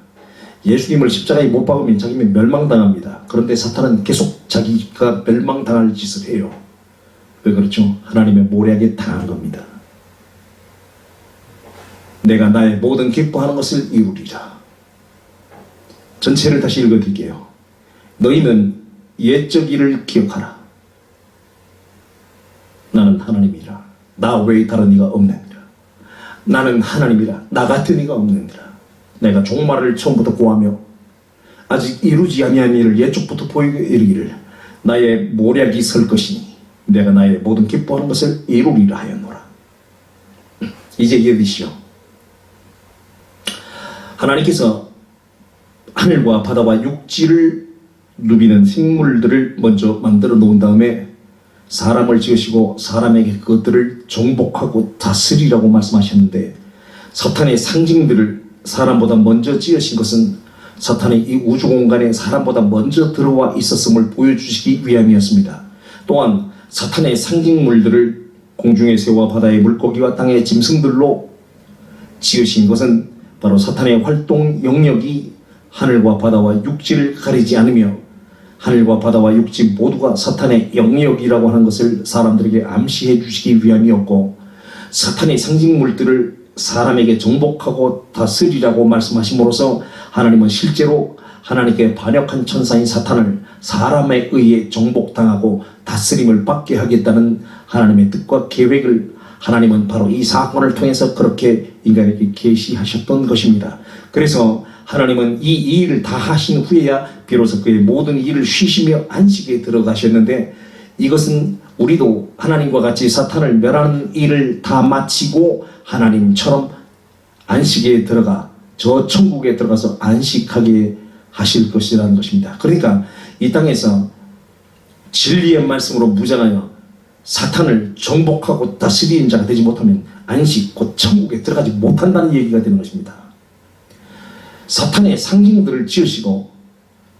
예수님을 십자가에 못 박으면 자기는 멸망당합니다. 그런데 사탄은 계속 자기가 멸망당할 짓을 해요. 왜 그렇죠? 하나님의 모략에 당한 겁니다. 내가 나의 모든 기뻐하는 것을 이루리라. 전체를 다시 읽어드릴게요. 너희는 옛적 일을 기억하라. 나는 하나님이라. 나 외에 다른 이가 없느니라. 나는 하나님이라. 나 같은 이가 없느니라. 내가 종말을 처음부터 구하며 아직 이루지 아니한 일을 옛적부터 보이게 이르기를 나의 모략이 설 것이니 내가 나의 모든 기뻐하는 것을 이루리라 하였노라. 이제 이해되시죠? 하나님께서 하늘과 바다와 육지를 누비는 생물들을 먼저 만들어 놓은 다음에 사람을 지으시고 사람에게 그것들을 정복하고 다스리라고 말씀하셨는데, 사탄의 상징들을 사람보다 먼저 지으신 것은 사탄이 이 우주 공간에 사람보다 먼저 들어와 있었음을 보여주시기 위함이었습니다. 또한 사탄의 상징물들을 공중의 새와 바다의 물고기와 땅의 짐승들로 지으신 것은 바로 사탄의 활동 영역이 하늘과 바다와 육지를 가리지 않으며 하늘과 바다와 육지 모두가 사탄의 영역이라고 하는 것을 사람들에게 암시해 주시기 위함이었고, 사탄의 상징물들을 사람에게 정복하고 다스리라고 말씀하심으로써 하나님은 실제로 하나님께 반역한 천사인 사탄을 사람에 의해 정복당하고 다스림을 받게 하겠다는 하나님의 뜻과 계획을 하나님은 바로 이 사건을 통해서 그렇게 인간에게 계시하셨던 것입니다. 그래서 하나님은 이 일을 다 하신 후에야 비로소 그의 모든 일을 쉬시며 안식에 들어가셨는데, 이것은 우리도 하나님과 같이 사탄을 멸하는 일을 다 마치고 하나님처럼 안식에 들어가 저 천국에 들어가서 안식하게 하실 것이라는 것입니다. 그러니까 이 땅에서 진리의 말씀으로 무장하여 사탄을 정복하고 다스리는 자가 되지 못하면 안식 곧 천국에 들어가지 못한다는 얘기가 되는 것입니다. 사탄의 상징들을 지으시고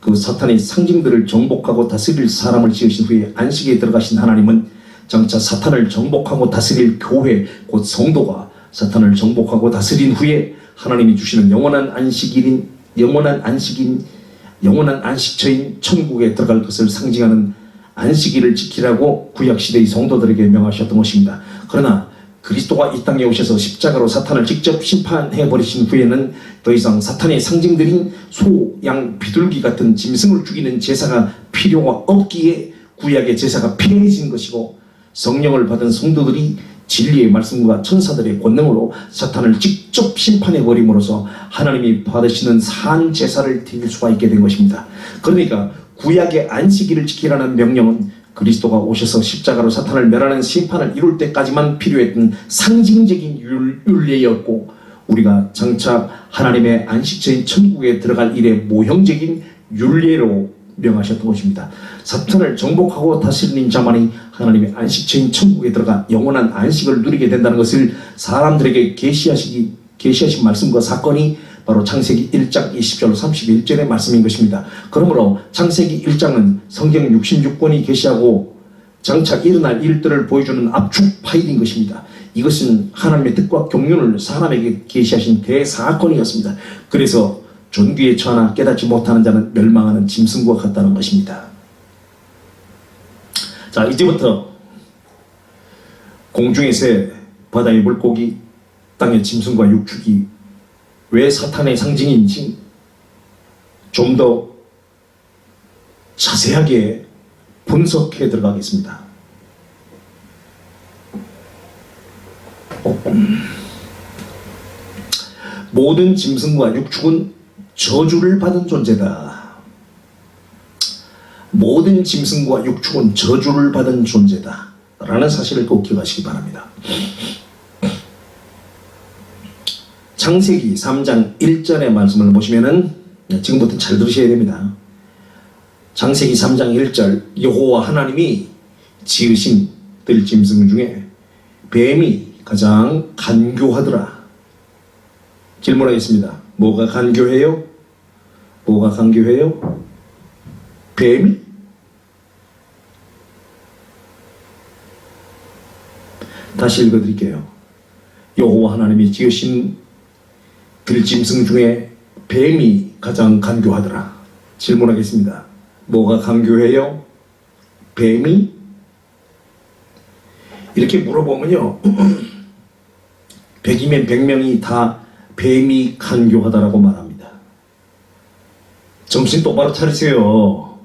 그 사탄의 상징들을 정복하고 다스릴 사람을 지으신 후에 안식에 들어가신 하나님은 장차 사탄을 정복하고 다스릴 교회 곧 성도가 사탄을 정복하고 다스린 후에 하나님이 주시는 영원한 안식처인 천국에 들어갈 것을 상징하는 안식일을 지키라고 구약시대의 성도들에게 명하셨던 것입니다. 그러나 그리스도가 이 땅에 오셔서 십자가로 사탄을 직접 심판해버리신 후에는 더 이상 사탄의 상징들인 소, 양, 비둘기 같은 짐승을 죽이는 제사가 필요가 없기에 구약의 제사가 폐해진 것이고, 성령을 받은 성도들이 진리의 말씀과 천사들의 권능으로 사탄을 직접 심판해버림으로써 하나님이 받으시는 산 제사를 드릴 수가 있게 된 것입니다. 그러니까 구약의 안식일을 지키라는 명령은 그리스도가 오셔서 십자가로 사탄을 멸하는 심판을 이룰 때까지만 필요했던 상징적인 율례였고, 우리가 장차 하나님의 안식처인 천국에 들어갈 일의 모형적인 율례로 명하셨던 것입니다. 사탄을 정복하고 다스리는 자만이 하나님의 안식처인 천국에 들어가 영원한 안식을 누리게 된다는 것을 사람들에게 계시하신 말씀과 사건이 바로 창세기 1장 20절 31절의 말씀인 것입니다. 그러므로 창세기 1장은 성경 66권이 계시하고 장차 일어날 일들을 보여주는 압축 파일인 것입니다. 이것은 하나님의 뜻과 경륜을 사람에게 계시하신 대사건이었습니다. 그래서 존귀에 처하나 깨닫지 못하는 자는 멸망하는 짐승과 같다는 것입니다. 자, 이제부터 공중의 새, 바다의 물고기, 땅의 짐승과 육축이 왜 사탄의 상징인지 좀 더 자세하게 분석해 들어가겠습니다. 모든 짐승과 육축은 저주를 받은 존재다. 모든 짐승과 육축은 저주를 받은 존재다 라는 사실을 꼭 기억하시기 바랍니다. 창세기 3장 1절의 말씀을 보시면은, 지금부터 잘 들으셔야 됩니다. 창세기 3장 1절, 여호와 하나님이 지으신 들짐승 중에 뱀이 가장 간교하더라. 질문하겠습니다. 뭐가 간교해요? 뭐가 간교해요? 뱀이? 다시 읽어드릴게요. 여호와 하나님이 지으신 들짐승 중에 뱀이 가장 간교하더라. 질문하겠습니다. 뭐가 간교해요? 뱀이? 이렇게 물어보면요. 100이면 100명이 다 뱀이 간교하다라고 말합니다. 정신 똑바로 차리세요.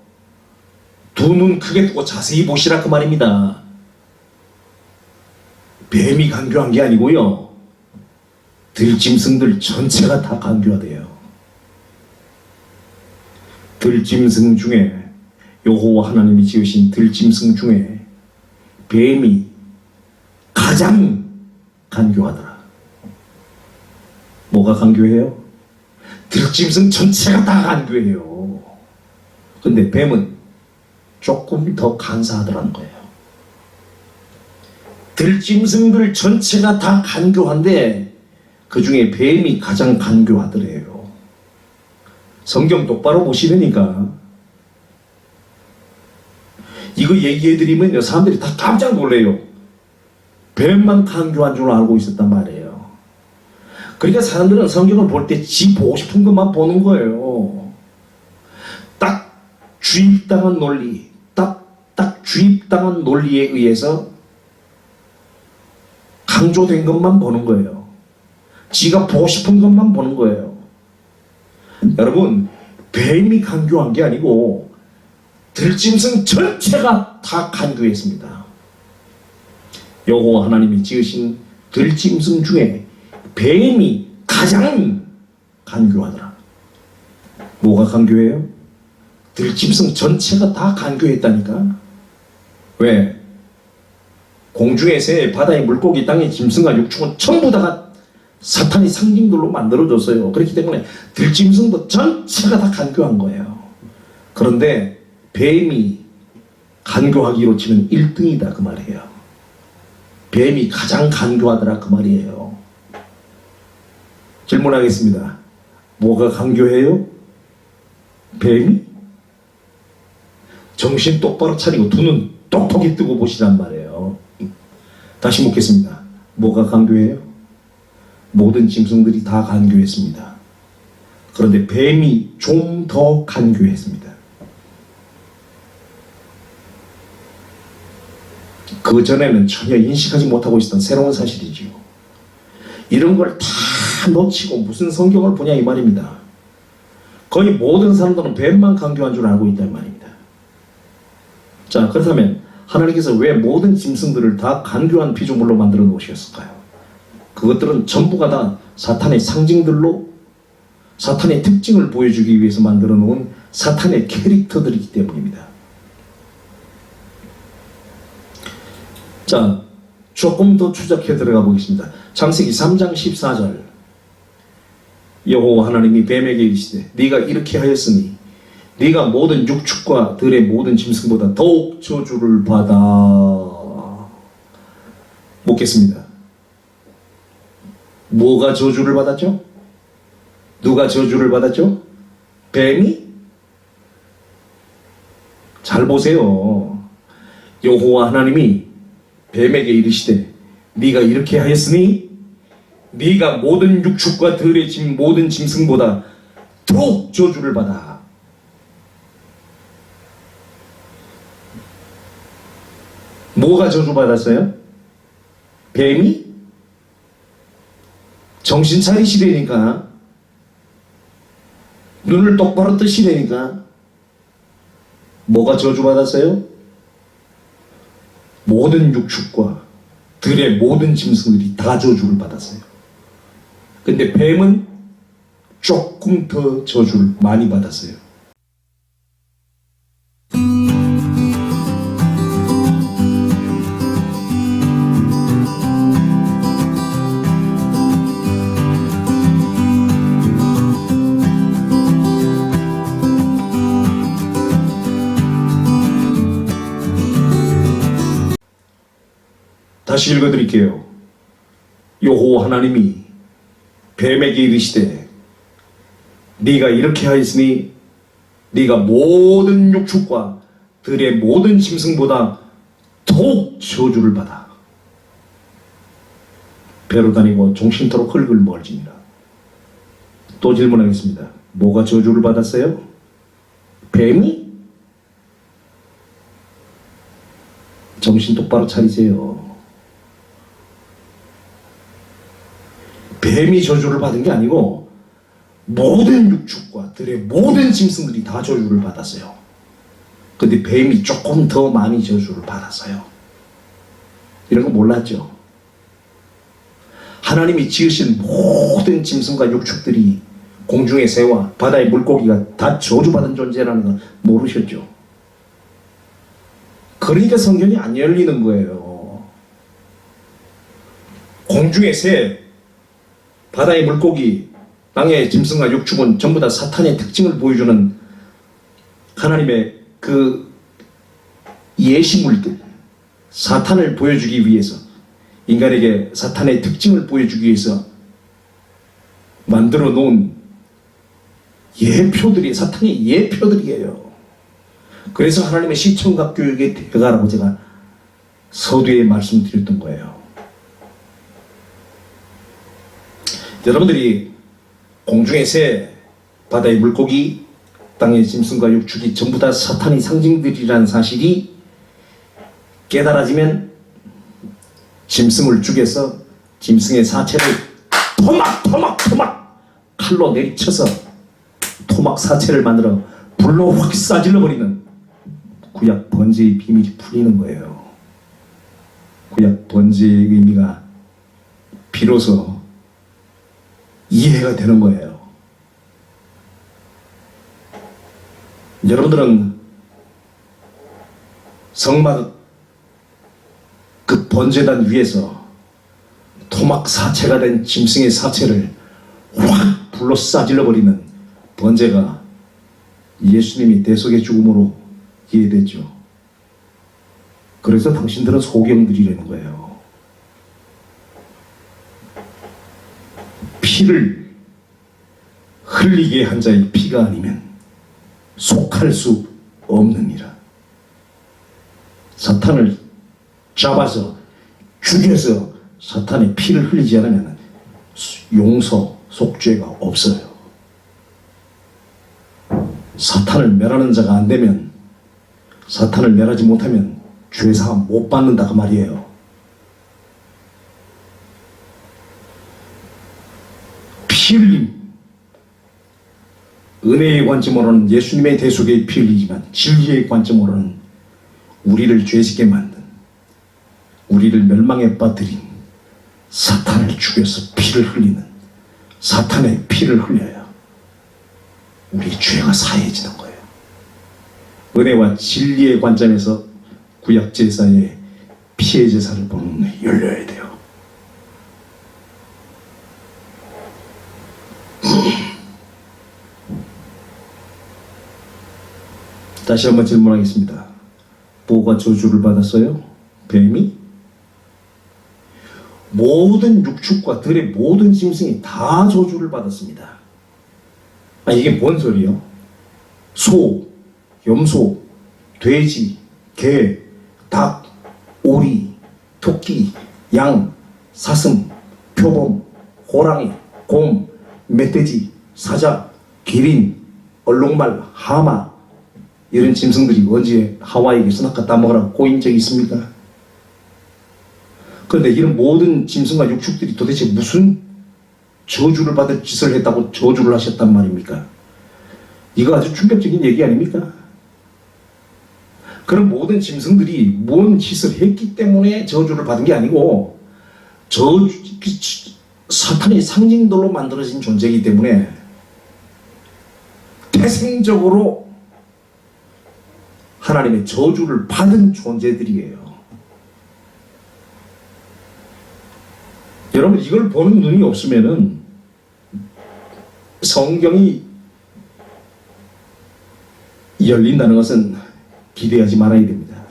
두 눈 크게 뜨고 자세히 보시라 그 말입니다. 뱀이 간교한 게 아니고요. 들짐승들 전체가 다 간교하대요. 들짐승 중에 여호와 하나님이 지으신 들짐승 중에 뱀이 가장 간교하더라. 뭐가 간교해요? 들짐승 전체가 다 간교해요. 근데 뱀은 조금 더 간사하더라는 거예요. 들짐승들 전체가 다 간교한데 그 중에 뱀이 가장 간교하더래요. 성경 똑바로 보시려니까 이거 얘기해드리면요 사람들이 다 깜짝 놀래요. 뱀만 간교한 줄 알고 있었단 말이에요. 그러니까 사람들은 성경을 볼 때 지 보고 싶은 것만 보는 거예요. 딱 주입당한 논리, 딱 주입당한 논리에 의해서 강조된 것만 보는 거예요. 지가 보고 싶은 것만 보는 거예요. 여러분, 뱀이 간교한 게 아니고 들짐승 전체가 다 간교했습니다. 여호와 하나님이 지으신 들짐승 중에 뱀이 가장 간교하더라. 뭐가 간교해요? 들짐승 전체가 다 간교했다니까. 왜? 공중의 새, 바다의 물고기, 땅의 짐승과 육축은 전부 다가 사탄의 상징들로 만들어졌어요. 그렇기 때문에 들짐승도 전체가 다 간교한 거예요. 그런데 뱀이 간교하기로 치면 1등이다 그 말이에요. 뱀이 가장 간교하더라 그 말이에요. 질문하겠습니다. 뭐가 간교해요? 뱀이? 정신 똑바로 차리고 두 눈 똑똑히 뜨고 보시란 말이에요. 다시 묻겠습니다. 뭐가 간교해요? 모든 짐승들이 다 간교했습니다. 그런데 뱀이 좀 더 간교했습니다. 그 전에는 전혀 인식하지 못하고 있었던 새로운 사실이지요. 이런 걸 다 놓치고 무슨 성경을 보냐 이 말입니다. 거의 모든 사람들은 뱀만 간교한 줄 알고 있단 말입니다. 자, 그렇다면 하나님께서 왜 모든 짐승들을 다 간교한 피조물로 만들어 놓으셨을까요? 그것들은 전부가 다 사탄의 상징들로 사탄의 특징을 보여주기 위해서 만들어 놓은 사탄의 캐릭터들이기 때문입니다. 자, 조금 더 추적해 들어가 보겠습니다. 창세기 3장 14절. 여호와 하나님이 뱀에게 이르시되 네가 이렇게 하였으니 네가 모든 육축과 들의 모든 짐승보다 더욱 저주를 받아. 묻겠습니다. 뭐가 저주를 받았죠? 누가 저주를 받았죠? 뱀이? 잘 보세요. 여호와 하나님이 뱀에게 이르시되 네가 이렇게 하였으니 네가 모든 육축과 들의 모든 짐승보다 더욱 저주를 받아. 뭐가 저주받았어요? 뱀이? 정신 차리시라니까. 눈을 똑바로 뜨시라니까. 뭐가 저주받았어요? 모든 육축과 들의 모든 짐승들이 다 저주를 받았어요. 근데 뱀은 조금 더 저주를 많이 받았어요. 다시 읽어드릴게요. 여호와 하나님이 뱀에게 이르시되 네가 이렇게 하였으니 네가 모든 육축과 들의 모든 짐승보다 더욱 저주를 받아 배로 다니고 종신토록 흙을 멀지니라. 또 질문하겠습니다. 뭐가 저주를 받았어요? 뱀이? 정신 똑바로 차리세요. 뱀이 저주를 받은 게 아니고 모든 육축과 들의 모든 짐승들이 다 저주를 받았어요. 근데 뱀이 조금 더 많이 저주를 받았어요. 이런 거 몰랐죠? 하나님이 지으신 모든 짐승과 육축들이 공중의 새와 바다의 물고기가 다 저주받은 존재라는 걸 모르셨죠? 그러니까 성경이 안 열리는 거예요. 공중의 새, 바다의 물고기, 땅의 짐승과 육축은 전부 다 사탄의 특징을 보여주는 하나님의 그 예시물들, 사탄을 보여주기 위해서, 인간에게 사탄의 특징을 보여주기 위해서 만들어 놓은 예표들이 사탄의 예표들이에요. 그래서 하나님의 시청각 교육에 들어가라고 제가 서두에 말씀드렸던 거예요. 여러분들이 공중의 새, 바다의 물고기, 땅의 짐승과 육축이 전부 다 사탄의 상징들이라는 사실이 깨달아지면 짐승을 죽여서 짐승의 사체를 토막 칼로 내리쳐서 토막 사체를 만들어 불로 확 싸질러 버리는 구약 번제의 비밀이 풀리는 거예요. 구약 번제의 의미가 비로소 이해가 되는 거예요. 여러분들은 성막 그 번제단 위에서 토막 사체가 된 짐승의 사체를 확 불로 싸질러 버리는 번제가 예수님이 대속의 죽음으로 이해됐죠. 그래서 당신들은 소경들이라는 거예요. 피를 흘리게 한 자의 피가 아니면 속할 수 없느니라. 사탄을 잡아서 죽여서 사탄의 피를 흘리지 않으면 용서, 속죄가 없어요. 사탄을 멸하는 자가 안 되면, 사탄을 멸하지 못하면 죄사함 못 받는다 그 말이에요. 피 흘림, 은혜의 관점으로는 예수님의 대속의 피 흘리지만 진리의 관점으로는 우리를 죄짓게 만든, 우리를 멸망에 빠뜨린 사탄을 죽여서 피를 흘리는, 사탄의 피를 흘려야 우리 죄가 사해지는 거예요. 은혜와 진리의 관점에서 구약 제사의 피의 제사를 보는 눈이 열려야 돼요. 다시 한번 질문하겠습니다. 뭐가 저주를 받았어요? 뱀이? 모든 육축과 들의 모든 짐승이 다 저주를 받았습니다. 이게 뭔 소리요? 소, 염소, 돼지, 개, 닭, 오리, 토끼, 양, 사슴, 표범, 호랑이, 곰, 멧돼지, 사자, 기린, 얼룩말, 하마, 이런 짐승들이 언제 하와이에 선악과 따먹으라고 꼬인 적이 있습니까? 그런데 이런 모든 짐승과 육축들이 도대체 무슨 저주를 받을 짓을 했다고 저주를 하셨단 말입니까? 이거 아주 충격적인 얘기 아닙니까? 그런 모든 짐승들이 뭔 짓을 했기 때문에 저주를 받은 게 아니고 사탄의 상징들로 만들어진 존재이기 때문에 태생적으로 하나님의 저주를 받은 존재들이에요. 여러분, 이걸 보는 눈이 없으면은 성경이 열린다는 것은 기대하지 말아야 됩니다.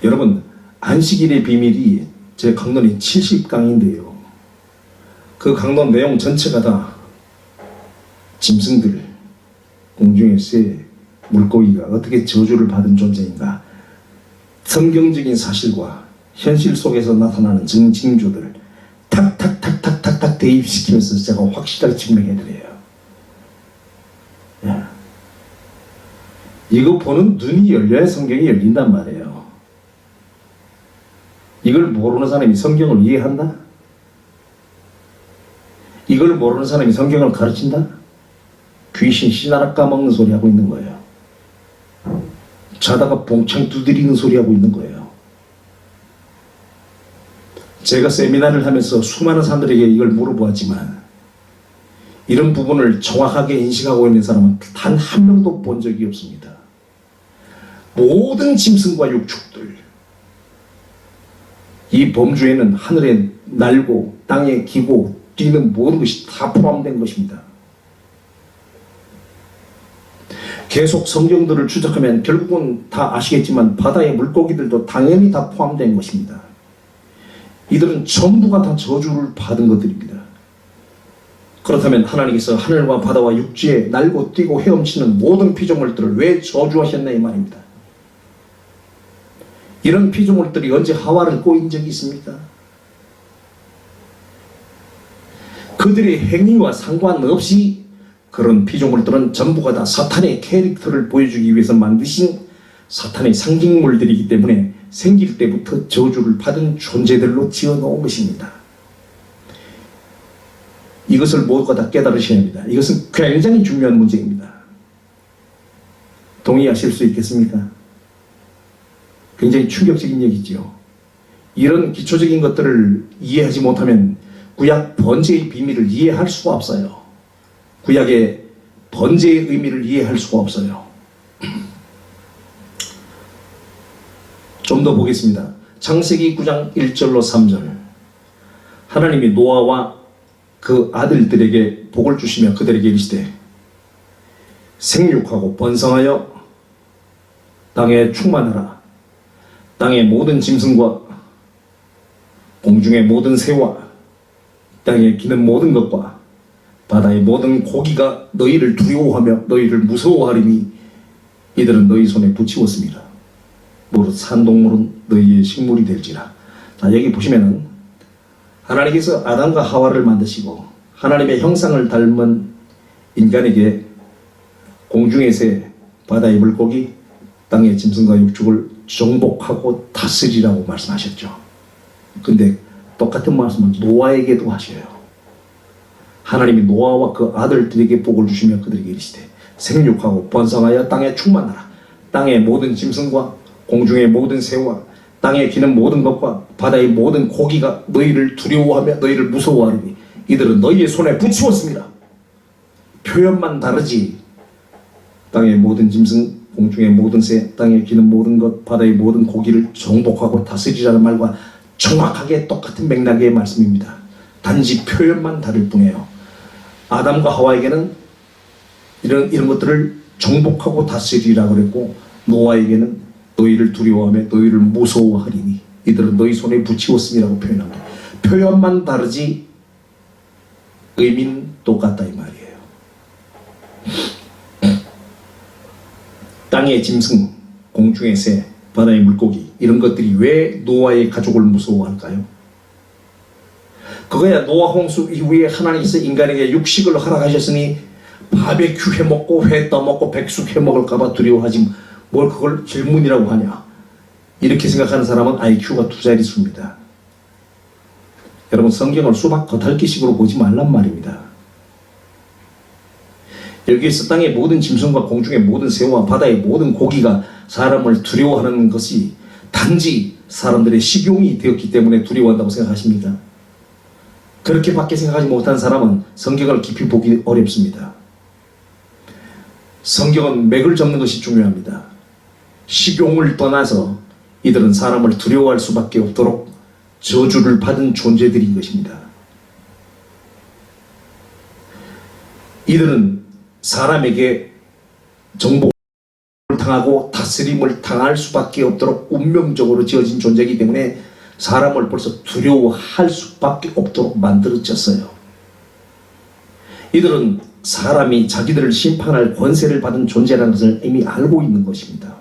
여러분, 안식일의 비밀이 제 강론이 70강인데요. 그 강론 내용 전체가 다 짐승들, 공중의 새, 물고기가 어떻게 저주를 받은 존재인가, 성경적인 사실과 현실 속에서 나타나는 징조들을 탁탁탁탁탁탁 대입시키면서 제가 확실하게 증명해드려요. 예. 이거 보는 눈이 열려야 성경이 열린단 말이에요. 이걸 모르는 사람이 성경을 이해한다? 이걸 모르는 사람이 성경을 가르친다? 귀신 씨나라 까먹는 소리 하고 있는 거예요. 자다가 봉창 두드리는 소리 하고 있는 거예요. 제가 세미나를 하면서 수많은 사람들에게 이걸 물어보았지만 이런 부분을 정확하게 인식하고 있는 사람은 단 한 명도 본 적이 없습니다. 모든 짐승과 육축들, 이 범주에는 하늘에 날고 땅에 기고 뛰는 모든 것이 다 포함된 것입니다. 계속 성경들을 추적하면 결국은 다 아시겠지만 바다의 물고기들도 당연히 다 포함된 것입니다. 이들은 전부가 다 저주를 받은 것들입니다. 그렇다면 하나님께서 하늘과 바다와 육지에 날고 뛰고 헤엄치는 모든 피조물들을 왜 저주하셨나 이 말입니다. 이런 피조물들이 언제 하와를 꼬인 적이 있습니까? 그들의 행위와 상관없이 그런 피조물들은 전부가 다 사탄의 캐릭터를 보여주기 위해서 만드신 사탄의 상징물들이기 때문에 생길 때부터 저주를 받은 존재들로 지어놓은 것입니다. 이것을 모두가 다 깨달으셔야 합니다. 이것은 굉장히 중요한 문제입니다. 동의하실 수 있겠습니까? 굉장히 충격적인 얘기죠. 이런 기초적인 것들을 이해하지 못하면 구약 번제의 비밀을 이해할 수가 없어요. 구약의 번제의 의미를 이해할 수가 없어요. 좀 더 보겠습니다. 창세기 9장 1절로 3절. 하나님이 노아와 그 아들들에게 복을 주시며 그들에게 이르시되 생육하고 번성하여 땅에 충만하라. 땅의 모든 짐승과 공중의 모든 새와 땅에 기는 모든 것과 바다의 모든 고기가 너희를 두려워하며 너희를 무서워하리니 이들은 너희 손에 붙이었습니다. 무릇 산동물은 너희의 식물이 될지라. 자, 여기 보시면은 하나님께서 아담과 하와를 만드시고 하나님의 형상을 닮은 인간에게 공중의 새, 바다의 물고기, 땅의 짐승과 육축을 정복하고 다스리라고 말씀하셨죠. 근데 똑같은 말씀은 노아에게도 하셔요. 하나님이 노아와 그 아들들에게 복을 주시며 그들에게 이르시되 생육하고 번성하여 땅에 충만하라. 땅의 모든 짐승과 공중의 모든 새와 땅에 기는 모든 것과 바다의 모든 고기가 너희를 두려워하며 너희를 무서워하리니 이들은 너희의 손에 붙이었습니다. 표현만 다르지 땅의 모든 짐승, 공중의 모든 새, 땅에 기는 모든 것, 바다의 모든 고기를 정복하고 다스리라는 말과 정확하게 똑같은 맥락의 말씀입니다. 단지 표현만 다를 뿐이에요. 아담과 하와에게는 이런 것들을 정복하고 다스리라고 그랬고 노아에게는 너희를 두려워하며 너희를 무서워하리니 이들은 너희 손에 붙이었음이라고 표현합니다. 표현만 다르지 의미는 똑같다 이 말이에요. 땅의 짐승, 공중의 새, 바다의 물고기 이런 것들이 왜 노아의 가족을 무서워할까요? 그거야 노아 홍수 이후에 하나님께서 인간에게 육식을 허락하셨으니 바베큐 해먹고 회 떠먹고 백숙 해먹을까봐 두려워하지 뭘 그걸 질문이라고 하냐. 이렇게 생각하는 사람은 IQ가 2자릿수입니다. 여러분 성경을 수박 겉핥기식으로 보지 말란 말입니다. 여기에서 땅의 모든 짐승과 공중의 모든 새와 바다의 모든 고기가 사람을 두려워하는 것이 단지 사람들의 식용이 되었기 때문에 두려워한다고 생각하십니까? 그렇게밖에 생각하지 못한 사람은 성경을 깊이 보기 어렵습니다. 성경은 맥을 접는 것이 중요합니다. 식용을 떠나서 이들은 사람을 두려워할 수밖에 없도록 저주를 받은 존재들인 것입니다. 이들은 사람에게 정복을 당하고 다스림을 당할 수밖에 없도록 운명적으로 지어진 존재이기 때문에 사람을 벌써 두려워할 수밖에 없도록 만들어졌어요. 이들은 사람이 자기들을 심판할 권세를 받은 존재라는 것을 이미 알고 있는 것입니다.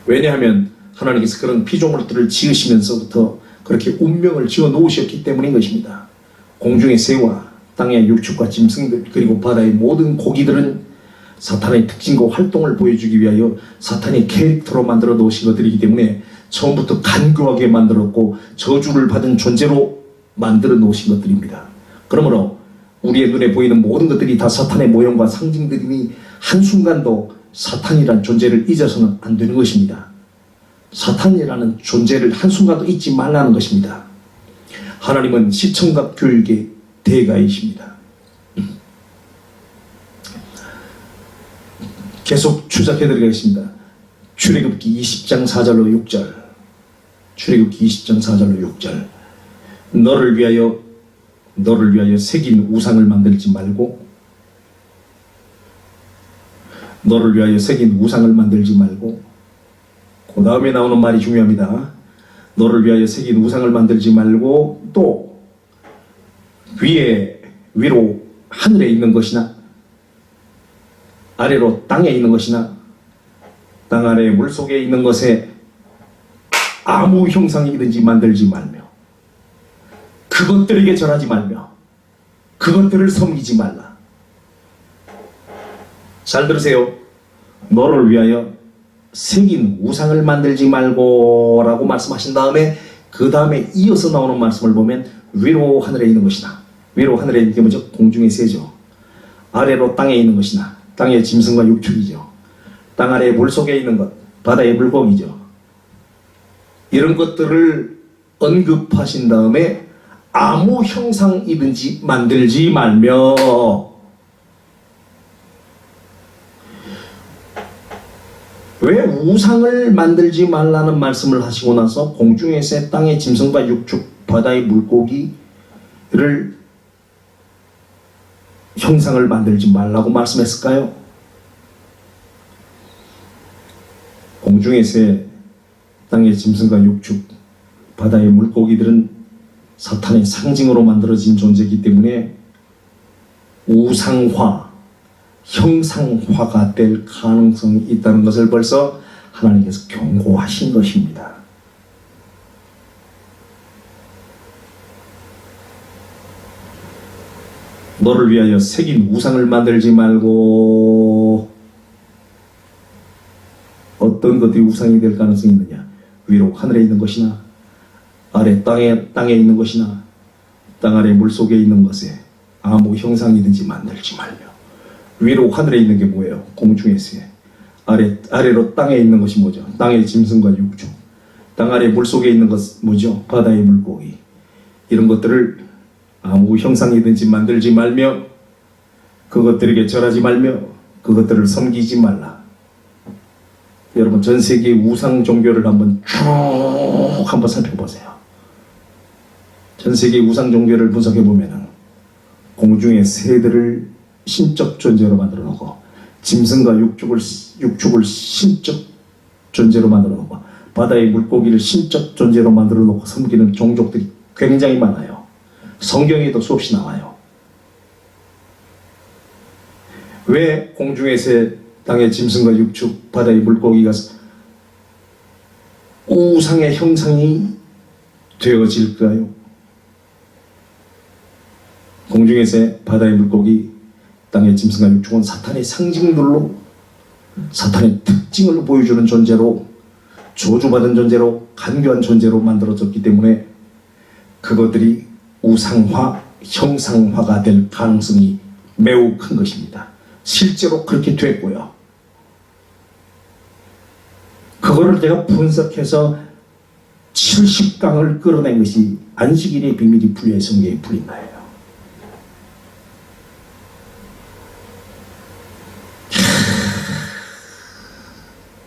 왜냐하면 하나님께서 그런 피조물들을 지으시면서부터 그렇게 운명을 지어 놓으셨기 때문인 것입니다. 공중의 새와 땅의 육축과 짐승들 그리고 바다의 모든 고기들은 사탄의 특징과 활동을 보여주기 위하여 사탄의 캐릭터로 만들어 놓으신 것들이기 때문에 처음부터 간교하게 만들었고 저주를 받은 존재로 만들어 놓으신 것들입니다. 그러므로 우리의 눈에 보이는 모든 것들이 다 사탄의 모형과 상징들이니 한순간도 사탄이란 존재를 잊어서는 안 되는 것입니다. 사탄이라는 존재를 한순간도 잊지 말라는 것입니다. 하나님은 시청각 교육의 대가이십니다. 계속 추적해드리겠습니다. 출애굽기 20장 4절로 6절. 출애굽기 20장 4절로 6절. 너를 위하여 새긴 우상을 만들지 말고 너를 위하여 새긴 우상을 만들지 말고 그 다음에 나오는 말이 중요합니다. 너를 위하여 새긴 우상을 만들지 말고 또 위로 하늘에 있는 것이나 아래로 땅에 있는 것이나 땅 아래 물속에 있는 것에 아무 형상이든지 만들지 말며 그것들에게 절하지 말며 그것들을 섬기지 말라. 잘 들으세요. 너를 위하여 새긴 우상을 만들지 말고 라고 말씀하신 다음에 그 다음에 이어서 나오는 말씀을 보면 위로 하늘에 있는 것이나 위로 하늘에 있는 게 뭐죠? 공중의 새죠. 아래로 땅에 있는 것이나 땅의 짐승과 육축이죠. 땅 아래 물속에 있는 것 바다의 물고기죠. 이런 것들을 언급하신 다음에 아무 형상이든지 만들지 말며 왜 우상을 만들지 말라는 말씀을 하시고 나서 공중의 새, 땅의 짐승과 육축, 바다의 물고기를 형상을 만들지 말라고 말씀했을까요? 공중의 새, 땅의 짐승과 육축, 바다의 물고기들은 사탄의 상징으로 만들어진 존재이기 때문에 우상화, 형상화가 될 가능성이 있다는 것을 벌써 하나님께서 경고하신 것입니다. 너를 위하여 새긴 우상을 만들지 말고 어떤 것들이 우상이 될 가능성이 있느냐? 위로 하늘에 있는 것이나 아래 땅에 있는 것이나 땅 아래 물속에 있는 것에 아무 형상이든지 만들지 말며 위로 하늘에 있는 게 뭐예요? 공중의 새. 아래로 땅에 있는 것이 뭐죠? 땅의 짐승과 육축. 땅 아래 물속에 있는 것 뭐죠? 바다의 물고기. 이런 것들을 아무 형상이든지 만들지 말며 그것들에게 절하지 말며 그것들을 섬기지 말라. 여러분 전 세계 우상 종교를 한번 살펴보세요. 전 세계 우상 종교를 분석해 보면은 공중의 새들을 신적 존재로 만들어 놓고 짐승과 육축을 신적 존재로 만들어 놓고 바다의 물고기를 신적 존재로 만들어 놓고 섬기는 종족들이 굉장히 많아요. 성경에도 수없이 나와요. 왜 공중의 새, 땅의 짐승과 육축, 바다의 물고기가 우상의 형상이 되어질까요? 공중의 새, 바다의 물고기, 땅의 짐승과 육축은 사탄의 상징들로 사탄의 특징을 보여주는 존재로 저주받은 존재로 간교한 존재로 만들어졌기 때문에 그것들이 우상화, 형상화가 될 가능성이 매우 큰 것입니다. 실제로 그렇게 됐고요. 그거를 제가 분석해서 70강을 끌어낸 것이 안식일의 비밀이 풀려야 성경이 풀린 거예요.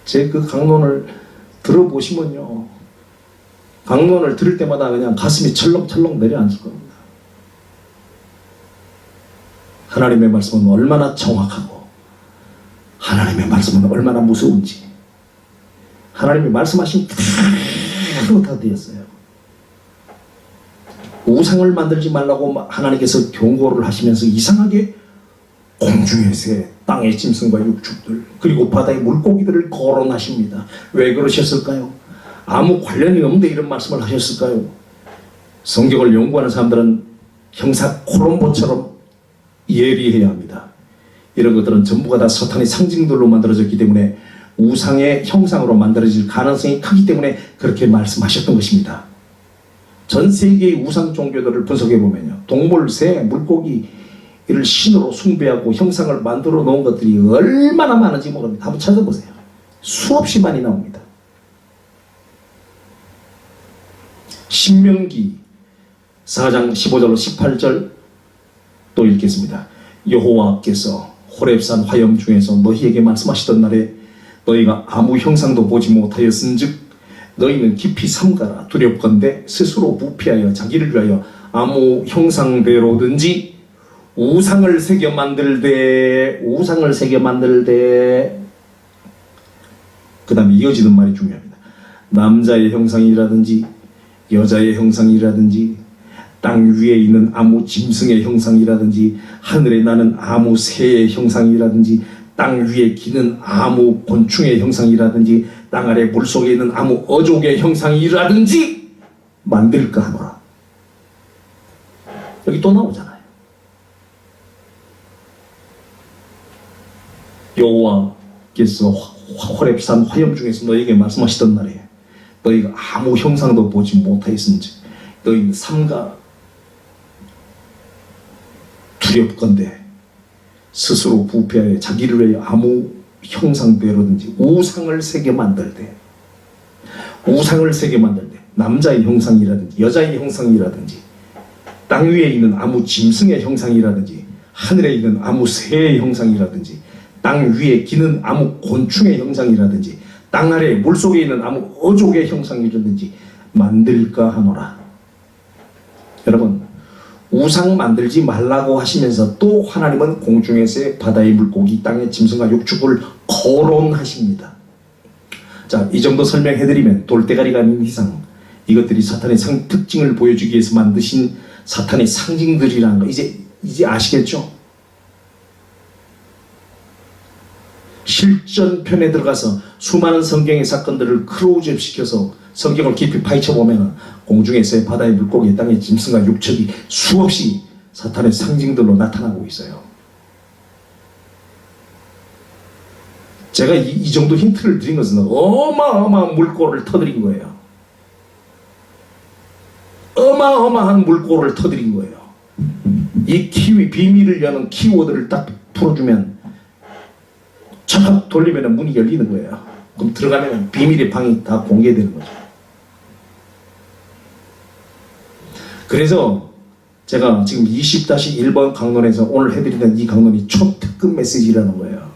제 그 강론을 들어보시면요, 강론을 들을 때마다 그냥 가슴이 철렁철렁 내려앉을 겁니다. 하나님의 말씀은 얼마나 정확하고 하나님의 말씀은 얼마나 무서운지. 하나님이 말씀하신 그대로 다 되었어요. 우상을 만들지 말라고 하나님께서 경고를 하시면서 이상하게 공중의 새, 땅의 짐승과 육축들, 그리고 바다의 물고기들을 거론하십니다. 왜 그러셨을까요? 아무 관련이 없는데 이런 말씀을 하셨을까요? 성경을 연구하는 사람들은 형사 콜롬보처럼 예리해야 합니다. 이런 것들은 전부가 다 사탄의 상징들로 만들어졌기 때문에 우상의 형상으로 만들어질 가능성이 크기 때문에 그렇게 말씀하셨던 것입니다. 전 세계의 우상 종교들을 분석해 보면요, 동물, 새, 물고기를 신으로 숭배하고 형상을 만들어 놓은 것들이 얼마나 많은지 모릅니다. 한번 찾아보세요. 수없이 많이 나옵니다. 신명기 4장 15절로 18절 또 읽겠습니다. 여호와께서 호렙산 화염 중에서 너희에게 말씀하시던 날에 너희가 아무 형상도 보지 못하였은즉 너희는 깊이 삼가라. 두렵건대 스스로 부패하여 자기를 위하여 아무 형상대로든지 우상을 새겨 만들되 그 다음에 이어지는 말이 중요합니다. 남자의 형상이라든지 여자의 형상이라든지 땅 위에 있는 아무 짐승의 형상이라든지 하늘에 나는 아무 새의 형상이라든지 땅 위에 기는 아무 곤충의 형상이라든지 땅 아래 물속에 있는 아무 어족의 형상이라든지 만들까 하노라. 여기 또 나오잖아요. 여호와께서 호렙산 화염 중에서 너희에게 말씀하시던 날에 너희가 아무 형상도 보지 못하였은지 너희는 삼가 두렵건대 스스로 부패하여 자기를 위해 아무 형상대로든지 우상을 새겨 만들되 남자의 형상이라든지 여자의 형상이라든지 땅 위에 있는 아무 짐승의 형상이라든지 하늘에 있는 아무 새의 형상이라든지 땅 위에 기는 아무 곤충의 형상이라든지 땅 아래 물속에 있는 아무 어족의 형상이라든지 만들까 하노라. 여러분, 우상 만들지 말라고 하시면서 또 하나님은 공중에서의 바다의 물고기, 땅의 짐승과 육축을 거론하십니다. 자, 이 정도 설명해드리면 돌대가리가 아닌 이상 이것들이 사탄의 특징을 보여주기 위해서 만드신 사탄의 상징들이라는 거 이제 아시겠죠? 실전편에 들어가서 수많은 성경의 사건들을 크로즈업 시켜서 성경을 깊이 파헤쳐보면 공중에서의 바다의 물고기, 땅의 짐승과 육축이 수없이 사탄의 상징들로 나타나고 있어요. 제가 이 정도 힌트를 드린 것은 어마어마한 물꼬를 터뜨린 거예요. 어마어마한 물꼬를 터뜨린 거예요. 이 비밀을 여는 키워드를 딱 풀어주면 촥 돌리면 문이 열리는 거예요. 그럼 들어가면 비밀의 방이 다 공개되는 거죠. 그래서 제가 지금 20-1번 강론에서 오늘 해드리는 이 강론이 초특급 메시지라는 거예요.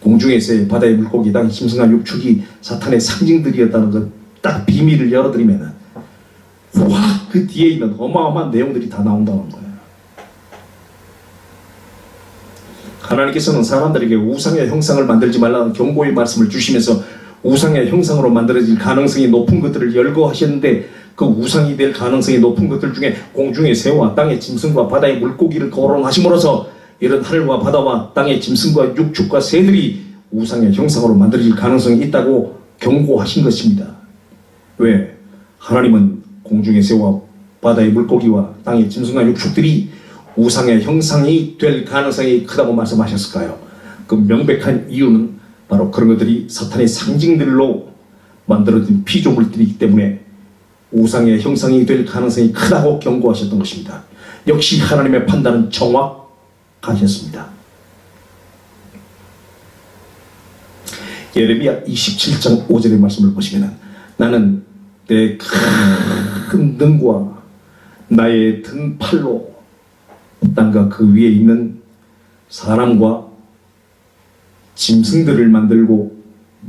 공중에서의 바다의 물고기, 땅의 짐승과 육축이 사탄의 상징들이었다는 것 딱 비밀을 열어드리면 확 그 뒤에 있는 어마어마한 내용들이 다 나온다는 거예요. 하나님께서는 사람들에게 우상의 형상을 만들지 말라는 경고의 말씀을 주시면서 우상의 형상으로 만들어질 가능성이 높은 것들을 열거하셨는데 그 우상이 될 가능성이 높은 것들 중에 공중의 새와 땅의 짐승과 바다의 물고기를 거론하심으로써 이런 하늘과 바다와 땅의 짐승과 육축과 새들이 우상의 형상으로 만들어질 가능성이 있다고 경고하신 것입니다. 왜? 하나님은 공중의 새와 바다의 물고기와 땅의 짐승과 육축들이 우상의 형상이 될 가능성이 크다고 말씀하셨을까요? 그 명백한 이유는 바로 그런 것들이 사탄의 상징들로 만들어진 피조물들이기 때문에 우상의 형상이 될 가능성이 크다고 경고하셨던 것입니다. 역시 하나님의 판단은 정확하셨습니다. 예레미야 27장 5절의 말씀을 보시면 나는 내 큰 등과 나의 등팔로 땅과 그 위에 있는 사람과 짐승들을 만들고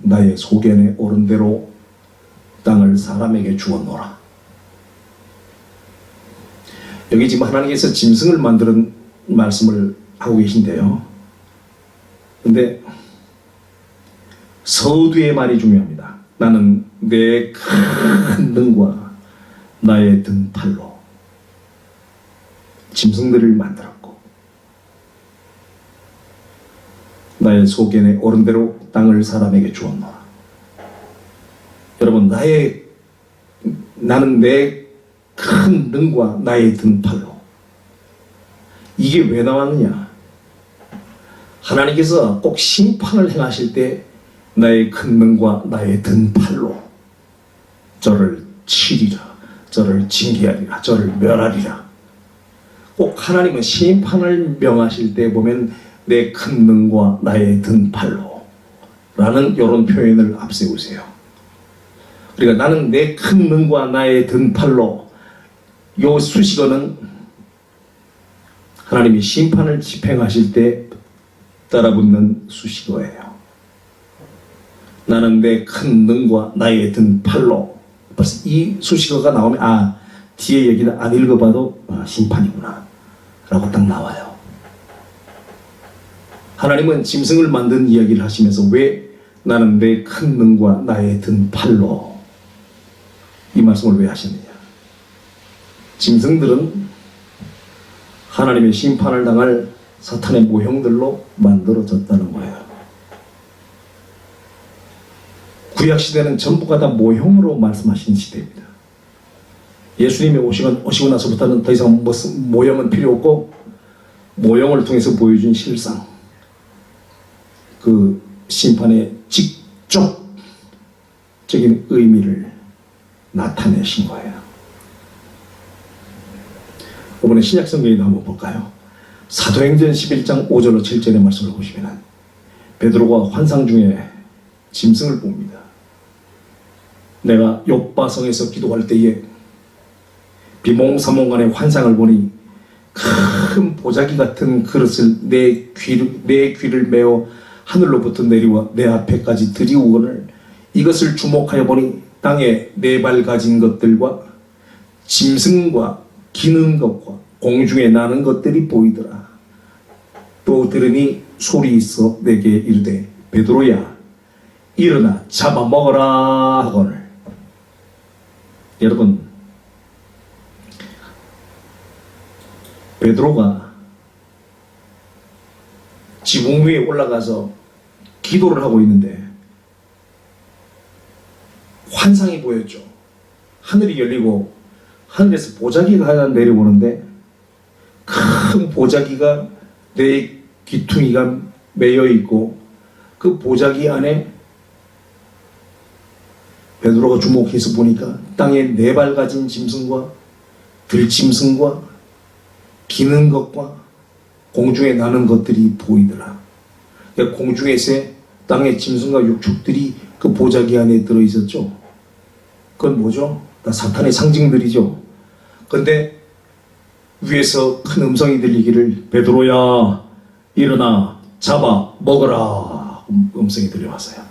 나의 소견에 오른 대로 땅을 사람에게 주었노라. 여기 지금 하나님께서 짐승을 만드는 말씀을 하고 계신데요. 근데 서두의 말이 중요합니다. 나는 내 큰 등과 나의 등팔로 짐승들을 만들었고 나의 소견에 오른 대로 땅을 사람에게 주었노라. 여러분, 나는 내 큰 등과 나의 등팔로, 이게 왜 나왔느냐? 하나님께서 꼭 심판을 행하실 때 나의 큰 등과 나의 등팔로 저를 치리라, 저를 징계하리라, 저를 멸하리라. 꼭 하나님은 심판을 명하실 때 보면 내 큰 등과 나의 등팔로 라는 이런 표현을 앞세우세요. 그러니까 나는 내 큰 등과 나의 등팔로, 요 수식어는 하나님이 심판을 집행하실 때 따라붙는 수식어예요. 나는 내 큰 등과 나의 등팔로. 벌써 이 수식어가 나오면 뒤에 얘기는 안 읽어봐도 심판이구나 라고 딱 나와요. 하나님은 짐승을 만든 이야기를 하시면서 왜 나는 내 큰 등과 나의 등팔로, 이 말씀을 왜 하셨느냐? 짐승들은 하나님의 심판을 당할 사탄의 모형들로 만들어졌다는 거예요. 구약시대는 전부가 다 모형으로 말씀하시는 시대입니다. 예수님이 오시고 나서부터는 더 이상 모형은 필요 없고, 모형을 통해서 보여준 실상, 그 심판의 직접적인 의미를 나타내신 거예요. 이번에 신약성경에도 한번 볼까요? 사도행전 11장 5절로 7절의 말씀을 보시면 베드로가 환상 중에 짐승을 봅니다. 내가 욥바성에서 기도할 때에 비몽사몽간의 환상을 보니 큰 보자기 같은 그릇을 내 귀를 메어 하늘로부터 내려와 내 앞에까지 들이오거늘 이것을 주목하여 보니 땅에 네 발 가진 것들과 짐승과 기는 것과 공중에 나는 것들이 보이더라. 또 들으니 소리 있어 내게 이르되 베드로야 일어나 잡아먹어라 하거늘. 여러분, 베드로가 지붕 위에 올라가서 기도를 하고 있는데 환상이 보였죠. 하늘이 열리고 하늘에서 보자기가 하나 내려오는데 큰 보자기가 내 귀퉁이가 매여 있고 그 보자기 안에 베드로가 주목해서 보니까 땅에 네 발 가진 짐승과 들짐승과 기는 것과 공중에 나는 것들이 보이더라. 그러니까 공중의 새, 땅의 짐승과 육축들이 그 보자기 안에 들어있었죠. 그건 뭐죠? 다 사탄의 상징들이죠. 그런데 위에서 큰 음성이 들리기를 베드로야 일어나 잡아 먹어라 음성이 들려왔어요.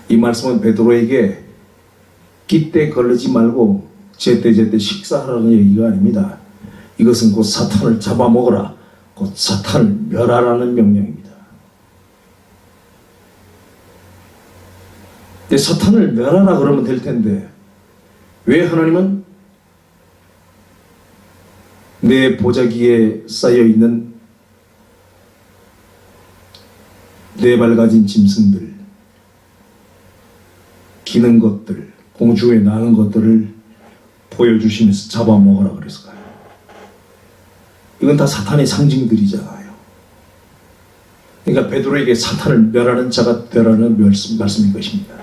이 말씀은 베드로에게 기대 걸르지 말고 제때 식사하라는 얘기가 아닙니다. 이것은 곧 사탄을 잡아먹어라, 곧 사탄을 멸하라는 명령입니다. 근데 사탄을 멸하라 그러면 될 텐데 왜 하나님은 내 보자기에 쌓여있는 네 발 가진 짐승들, 기는 것들, 공중에 나는 것들을 보여주시면서 잡아먹으라 그랬을까요? 이건 다 사탄의 상징들이잖아요. 그러니까 베드로에게 사탄을 멸하는 자가 되라는 말씀인 것입니다.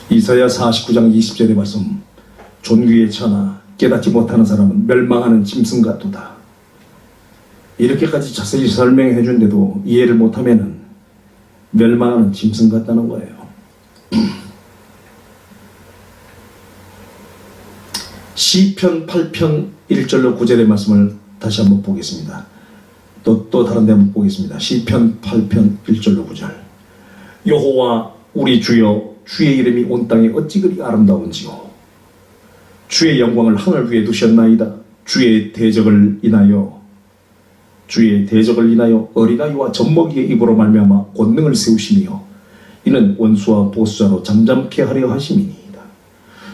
이사야 49장 20절의 말씀, 존귀에 처나 깨닫지 못하는 사람은 멸망하는 짐승 같도다. 이렇게까지 자세히 설명해 준데도 이해를 못하면은 멸망하는 짐승 같다는 거예요. 시편 8편 1절로 9절의 말씀을 다시 한번 보겠습니다. 또 다른 데 한번 보겠습니다. 시편 8편 1절로 9절. 여호와 우리 주여, 주의 이름이 온 땅에 어찌 그리 아름다운지요. 주의 영광을 하늘 위에 두셨나이다. 주의 대적을 인하여 주의 대적을 인하여 어린아이와 젖먹이의 입으로 말미암아 권능을 세우시며 이는 원수와 보수자로 잠잠케 하려 하심이니이다.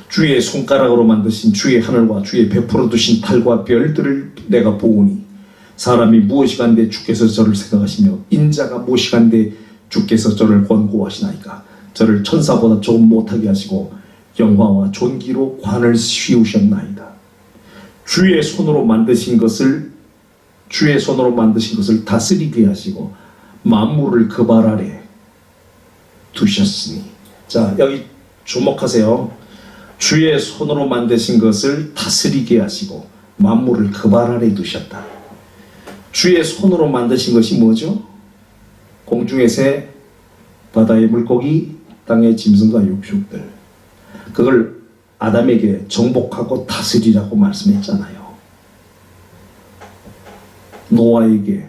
주의 손가락으로 만드신 주의 하늘과 주의 베풀어 두신 달과 별들을 내가 보오니 사람이 무엇이간데 주께서 저를 생각하시며 인자가 무엇이간데 주께서 저를 권고하시나이까. 저를 천사보다 조금 못하게 하시고 영화와 존귀로 관을 씌우셨나이다. 주의 손으로 만드신 것을 다스리게 하시고 만물을 그 발 아래 두셨으니. 자, 여기 주목하세요. 주의 손으로 만드신 것을 다스리게 하시고 만물을 그 발 아래 두셨다. 주의 손으로 만드신 것이 뭐죠? 공중의 새, 바다의 물고기, 땅의 짐승과 육축들. 그걸 아담에게 정복하고 다스리라고 말씀했잖아요. 노아에게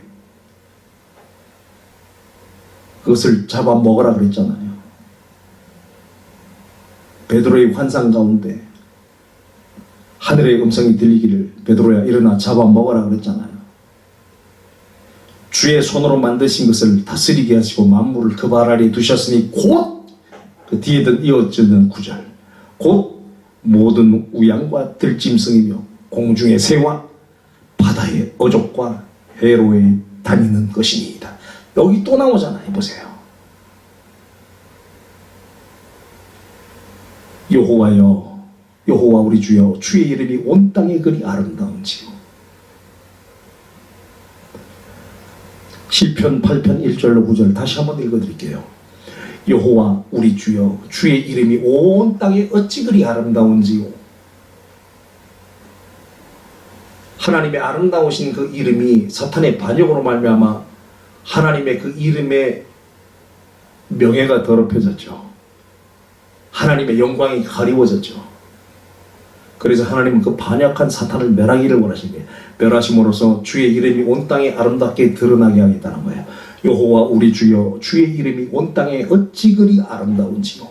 그것을 잡아먹으라 그랬잖아요. 베드로의 환상 가운데 하늘의 음성이 들리기를 베드로야 일어나 잡아먹으라 그랬잖아요. 주의 손으로 만드신 것을 다스리게 하시고 만물을 그 발 아래 두셨으니 곧 그 뒤에 이어지는 구절, 곧 모든 우양과 들짐승이며 공중의 새와 바다의 어족과 해로에 다니는 것이니이다. 여기 또 나오잖아요. 보세요. 여호와여, 여호와 우리 주여, 주의 이름이 온 땅에 그리 아름다운지요. 시편 8편 1절로 9절 다시 한번 읽어드릴게요. 여호와 우리 주여, 주의 이름이 온 땅에 어찌 그리 아름다운지요. 하나님의 아름다우신 그 이름이 사탄의 반역으로 말미암아 하나님의 그 이름의 명예가 더럽혀졌죠. 하나님의 영광이 가리워졌죠. 그래서 하나님은 그 반역한 사탄을 멸하기를 원하시기에 멸하심으로써 주의 이름이 온 땅에 아름답게 드러나게 하겠다는 거예요. 여호와 우리 주여, 주의 이름이 온 땅에 어찌 그리 아름다운지요.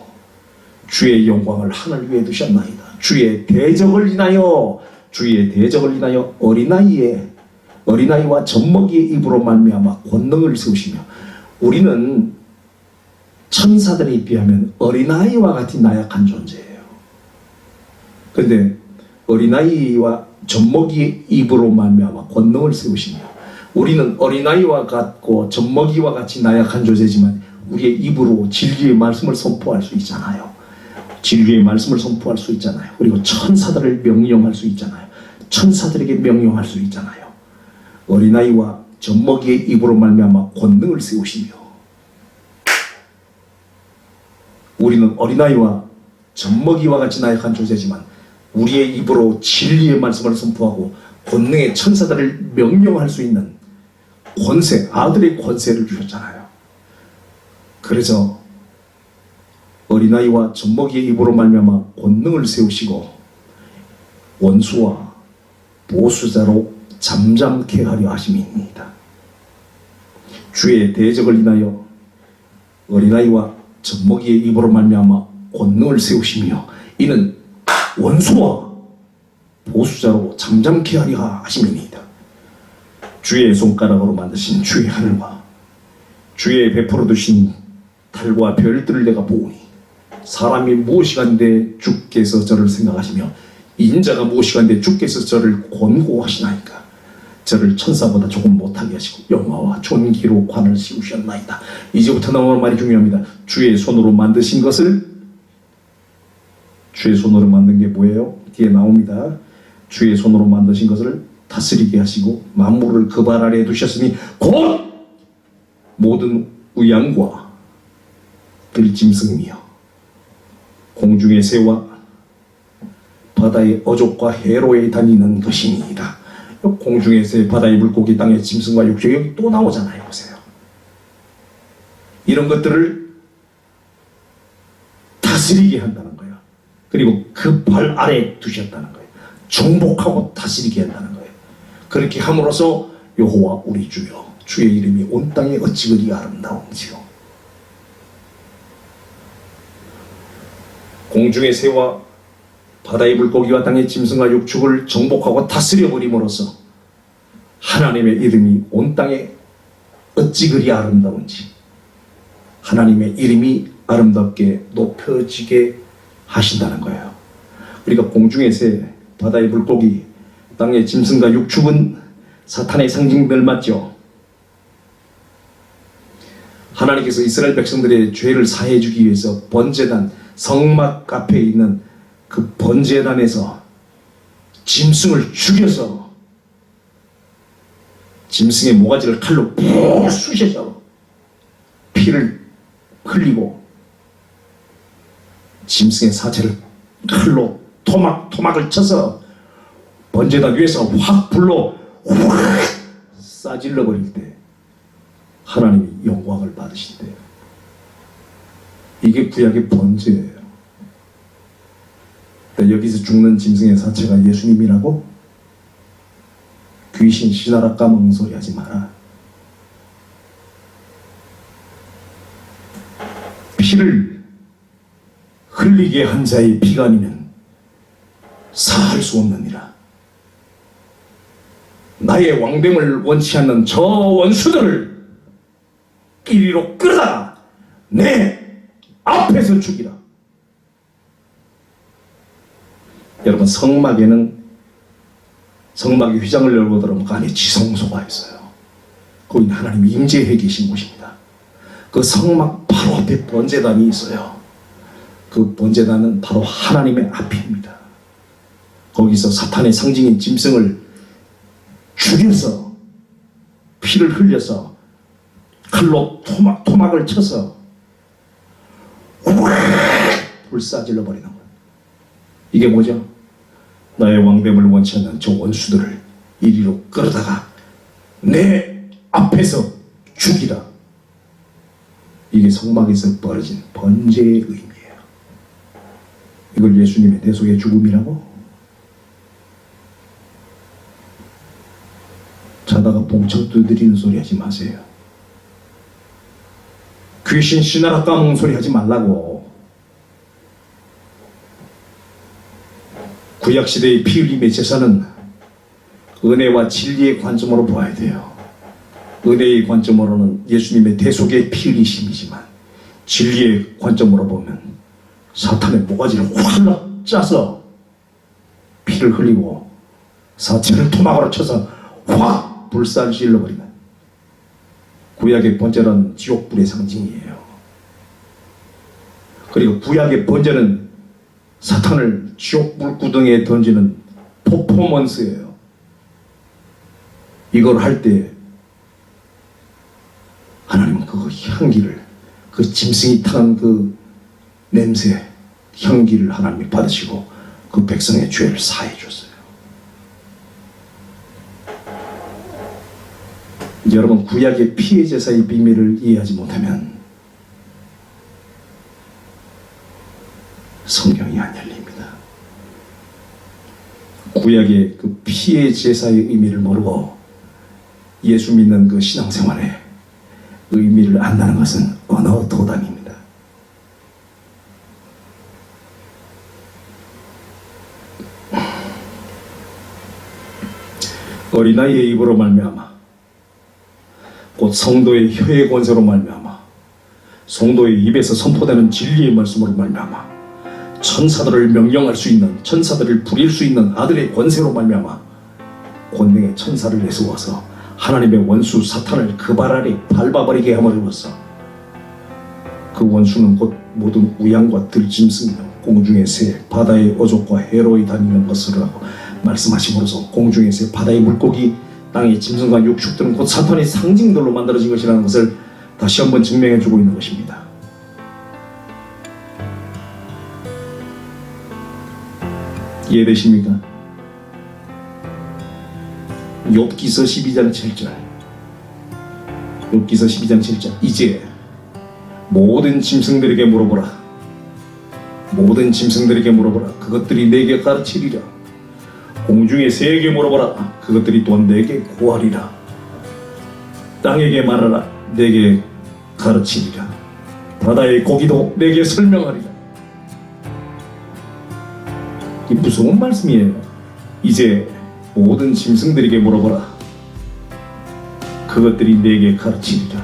주의 영광을 하늘 위에 두셨나이다. 주의 대적을 인하여 어린아이와 젖먹이의 입으로 말미암아 권능을 세우시며. 우리는 천사들에 비하면 어린아이와 같이 나약한 존재예요. 그런데 어린아이와 젖먹이의 입으로 말미암아 권능을 세우시며, 우리는 어린아이와 같고 젖먹이와 같이 나약한 존재지만 우리의 입으로 진리의 말씀을 선포할 수 있잖아요. 진리의 말씀을 선포할 수 있잖아요. 그리고 천사들을 명령할 수 있잖아요. 천사들에게 명령할 수 있잖아요. 어린아이와 젖먹이의 입으로 말미암아 권능을 세우시며. 우리는 어린아이와 젖먹이와 같이 나약한 존재지만 우리의 입으로 진리의 말씀을 선포하고 권능의 천사들을 명령할 수 있는 권세, 아들의 권세를 주셨잖아요. 그래서 어린아이와 젖먹이의 입으로 말미암아 권능을 세우시고 원수와 보수자로 잠잠케 하려 하심입니다. 주의 대적을 인하여 어린아이와 젖먹이의 입으로 말미암아 권능을 세우시며 이는 원수와 보수자로 잠잠케 하려 하심입니다. 주의 손가락으로 만드신 주의 하늘과 주의 베풀어 두신 달과 별들을 내가 보오니 사람이 무엇이간데 주께서 저를 생각하시며 인자가 무엇이간데 주께서 저를 권고하시나이까. 저를 천사보다 조금 못하게 하시고 영화와 존귀로 관을 씌우셨나이다. 이제부터 나오는 말이 중요합니다. 주의 손으로 만드신 것을, 주의 손으로 만든 게 뭐예요? 뒤에 나옵니다. 주의 손으로 만드신 것을 다스리게 하시고 만물을 그 발 아래에 두셨으니 곧 모든 우양과 들짐승이며 공중의 새와 바다의 어족과 해로에 다니는 것이니이다. 공중의 새, 바다의 물고기, 땅의 짐승과 육축, 여기 또 나오잖아요. 보세요. 이런 것들을 다스리게 한다는 거예요. 그리고 그 발 아래에 두셨다는 거예요. 정복하고 다스리게 한다는 거예요. 그렇게 함으로써 여호와 우리 주여, 주의 이름이 온 땅에 어찌 그리 아름다운지요. 공중의 새와 바다의 물고기와 땅의 짐승과 육축을 정복하고 다스려 버림으로써 하나님의 이름이 온 땅에 어찌 그리 아름다운지 하나님의 이름이 아름답게 높여지게 하신다는 거예요. 우리가 공중의 새, 바다의 물고기, 땅의 짐승과 육축은 사탄의 상징들 맞죠? 하나님께서 이스라엘 백성들의 죄를 사해 주기 위해서 번제단, 성막 앞에 있는 그 번제단에서 짐승을 죽여서 짐승의 모가지를 칼로 푹 쑤셔서 피를 흘리고 짐승의 사체를 칼로 토막을 쳐서 번제단 위에서 확 불로 확 싸질러 버릴 때 하나님이 영광을 받으신대요. 이게 구약의 번제예요. 여기서 죽는 짐승의 사체가 예수님이라고? 귀신 신하라 까먹는 소리 하지 마라. 피를 흘리게 한 자의 피가 아니면 사할 수 없느니라. 나의 왕됨을 원치 않는 저 원수들을 이리로 끌어다가 내 앞에서 죽이라. 여러분, 성막에는 성막의 휘장을 열고 들어오면 그 안에 지성소가 있어요. 거기는 하나님이 임재해 계신 곳입니다. 그 성막 바로 앞에 번제단이 있어요. 그 번제단은 바로 하나님의 앞입니다. 거기서 사탄의 상징인 짐승을 죽여서 피를 흘려서 칼로 토막을 쳐서 불사질러 버리는 거예요. 이게 뭐죠? 나의 왕됨을 원치 않는 저 원수들을 이리로 끌어다가 내 앞에서 죽이라. 이게 성막에서 벌어진 번제의 의미예요. 이걸 예수님의 대속의 죽음이라고? 자다가 봉창 두드리는 소리 하지 마세요. 귀신 신하라 까먹는 소리 하지 말라고. 구약시대의 피 흘림의 제사는 은혜와 진리의 관점으로 보아야 돼요. 은혜의 관점으로는 예수님의 대속의 피 흘리심이지만 진리의 관점으로 보면 사탄의 모가지를 확 짜서 피를 흘리고 사체를 토막으로 쳐서 확 불살질러 버리는 구약의 번제는 지옥불의 상징이에요. 그리고 구약의 번제는 사탄을 지옥 불구덩이에 던지는 퍼포먼스예요. 이걸 할 때 하나님은 그 향기를, 그 짐승이 타는 그 냄새, 향기를 하나님이 받으시고 그 백성의 죄를 사해 줬어요. 여러분, 구약의 피의 제사의 비밀을 이해하지 못하면 성경이 안 열립니다. 구약의 그 피의 제사의 의미를 모르고 예수 믿는 그 신앙생활의 의미를 안다는 것은 언어 도담입니다. 어린아이의 입으로 말미암아 곧 성도의 혀의 권세로 말미암아 성도의 입에서 선포되는 진리의 말씀으로 말미암아 천사들을 명령할 수 있는, 천사들을 부릴 수 있는 아들의 권세로 말미암아 권능의 천사를 내세워서 하나님의 원수 사탄을 그 발 아래 밟아버리게 함으로써 그 원수는 곧 모든 우양과 들짐승이며 공중의 새, 바다의 어족과 해로이 다니는 것이라고 말씀하심으로써 공중의 새, 바다의 물고기, 땅의 짐승과 육축들은 곧 사탄의 상징들로 만들어진 것이라는 것을 다시 한번 증명해주고 있는 것입니다. 이해되십니까? 욥기서 12장 7절, 욥기서 12장 7절. 이제 모든 짐승들에게 물어보라. 모든 짐승들에게 물어보라. 그것들이 내게 가르치리라. 공중의 새에게 물어보라. 그것들이 또한 내게 구하리라. 땅에게 말하라. 내게 가르치리라. 바다의 고기도 내게 설명하리라. 이 무서운 말씀이에요. 이제 모든 짐승들에게 물어보라. 그것들이 내게 가르치리라.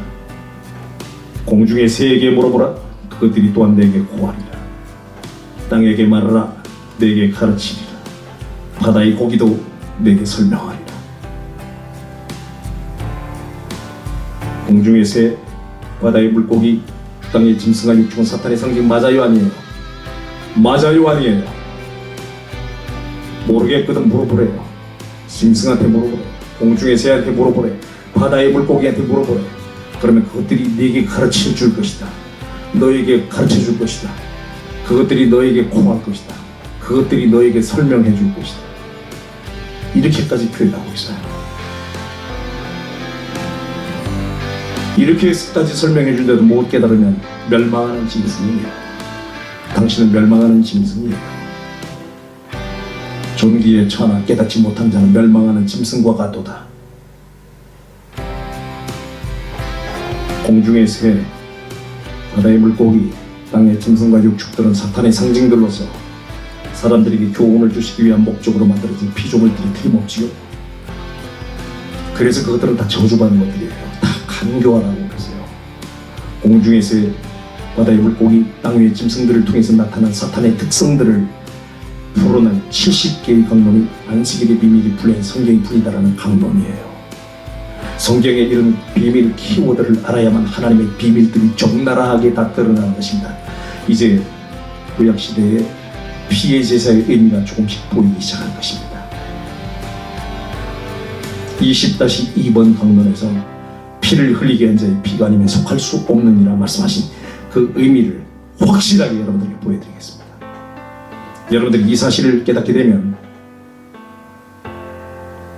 공중의 새에게 물어보라. 그것들이 또한 내게 고하리라. 땅에게 말하라. 내게 가르치리라. 바다의 고기도 내게 설명하리라. 공중의 새, 바다의 물고기, 땅의 짐승과 육축은 사탄의 상징 맞아요 아니에요? 맞아요 아니에요? 모르겠거든 물어보래요. 짐승한테 물어보래. 공중의 새한테 물어보래. 바다의 물고기한테 물어보래. 그러면 그것들이 네게 가르쳐 줄 것이다. 너에게 가르쳐 줄 것이다. 그것들이 너에게 고할 것이다. 그것들이 너에게 설명해 줄 것이다. 이렇게까지 표현하고 있어요. 이렇게까지 설명해 준데도 못 깨달으면 멸망하는 짐승이에요. 당신은 멸망하는 짐승이에요. 존귀에 처하나 깨닫지 못한 자는 멸망하는 짐승과 같도다. 공중의 새, 바다의 물고기, 땅의 짐승과 육축들은 사탄의 상징들로서 사람들에게 교훈을 주시기 위한 목적으로 만들어진 피조물들이 틀림없지요. 그래서 그것들은 다 저주받는 것들이에요. 다 간교하라고 그러세요. 공중의 새, 바다의 물고기, 땅 위의 짐승들을 통해서 나타난 사탄의 특성들을 풀어낸 70개의 강론이 안식일의 비밀이 풀린 성경이 뿐이다라는 강론이에요. 성경에 이런 비밀 키워드를 알아야만 하나님의 비밀들이 적나라하게 다 드러나는 것입니다. 이제 구약시대의 피의 제사의 의미가 조금씩 보이기 시작한 것입니다. 20-2번 강론에서 피를 흘리게 한 자의 피가 아니면 속할 수 없느니라 말씀하신 그 의미를 확실하게 여러분들에게 보여드리겠습니다. 여러분들이 이 사실을 깨닫게 되면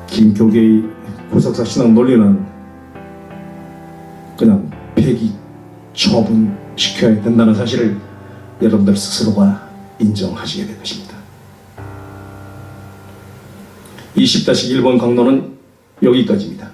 김교계의 구석사 신앙 논리는 그냥 폐기 처분시켜야 된다는 사실을 여러분들 스스로가 인정하시게 될 것입니다. 20-1번 강론은 여기까지입니다.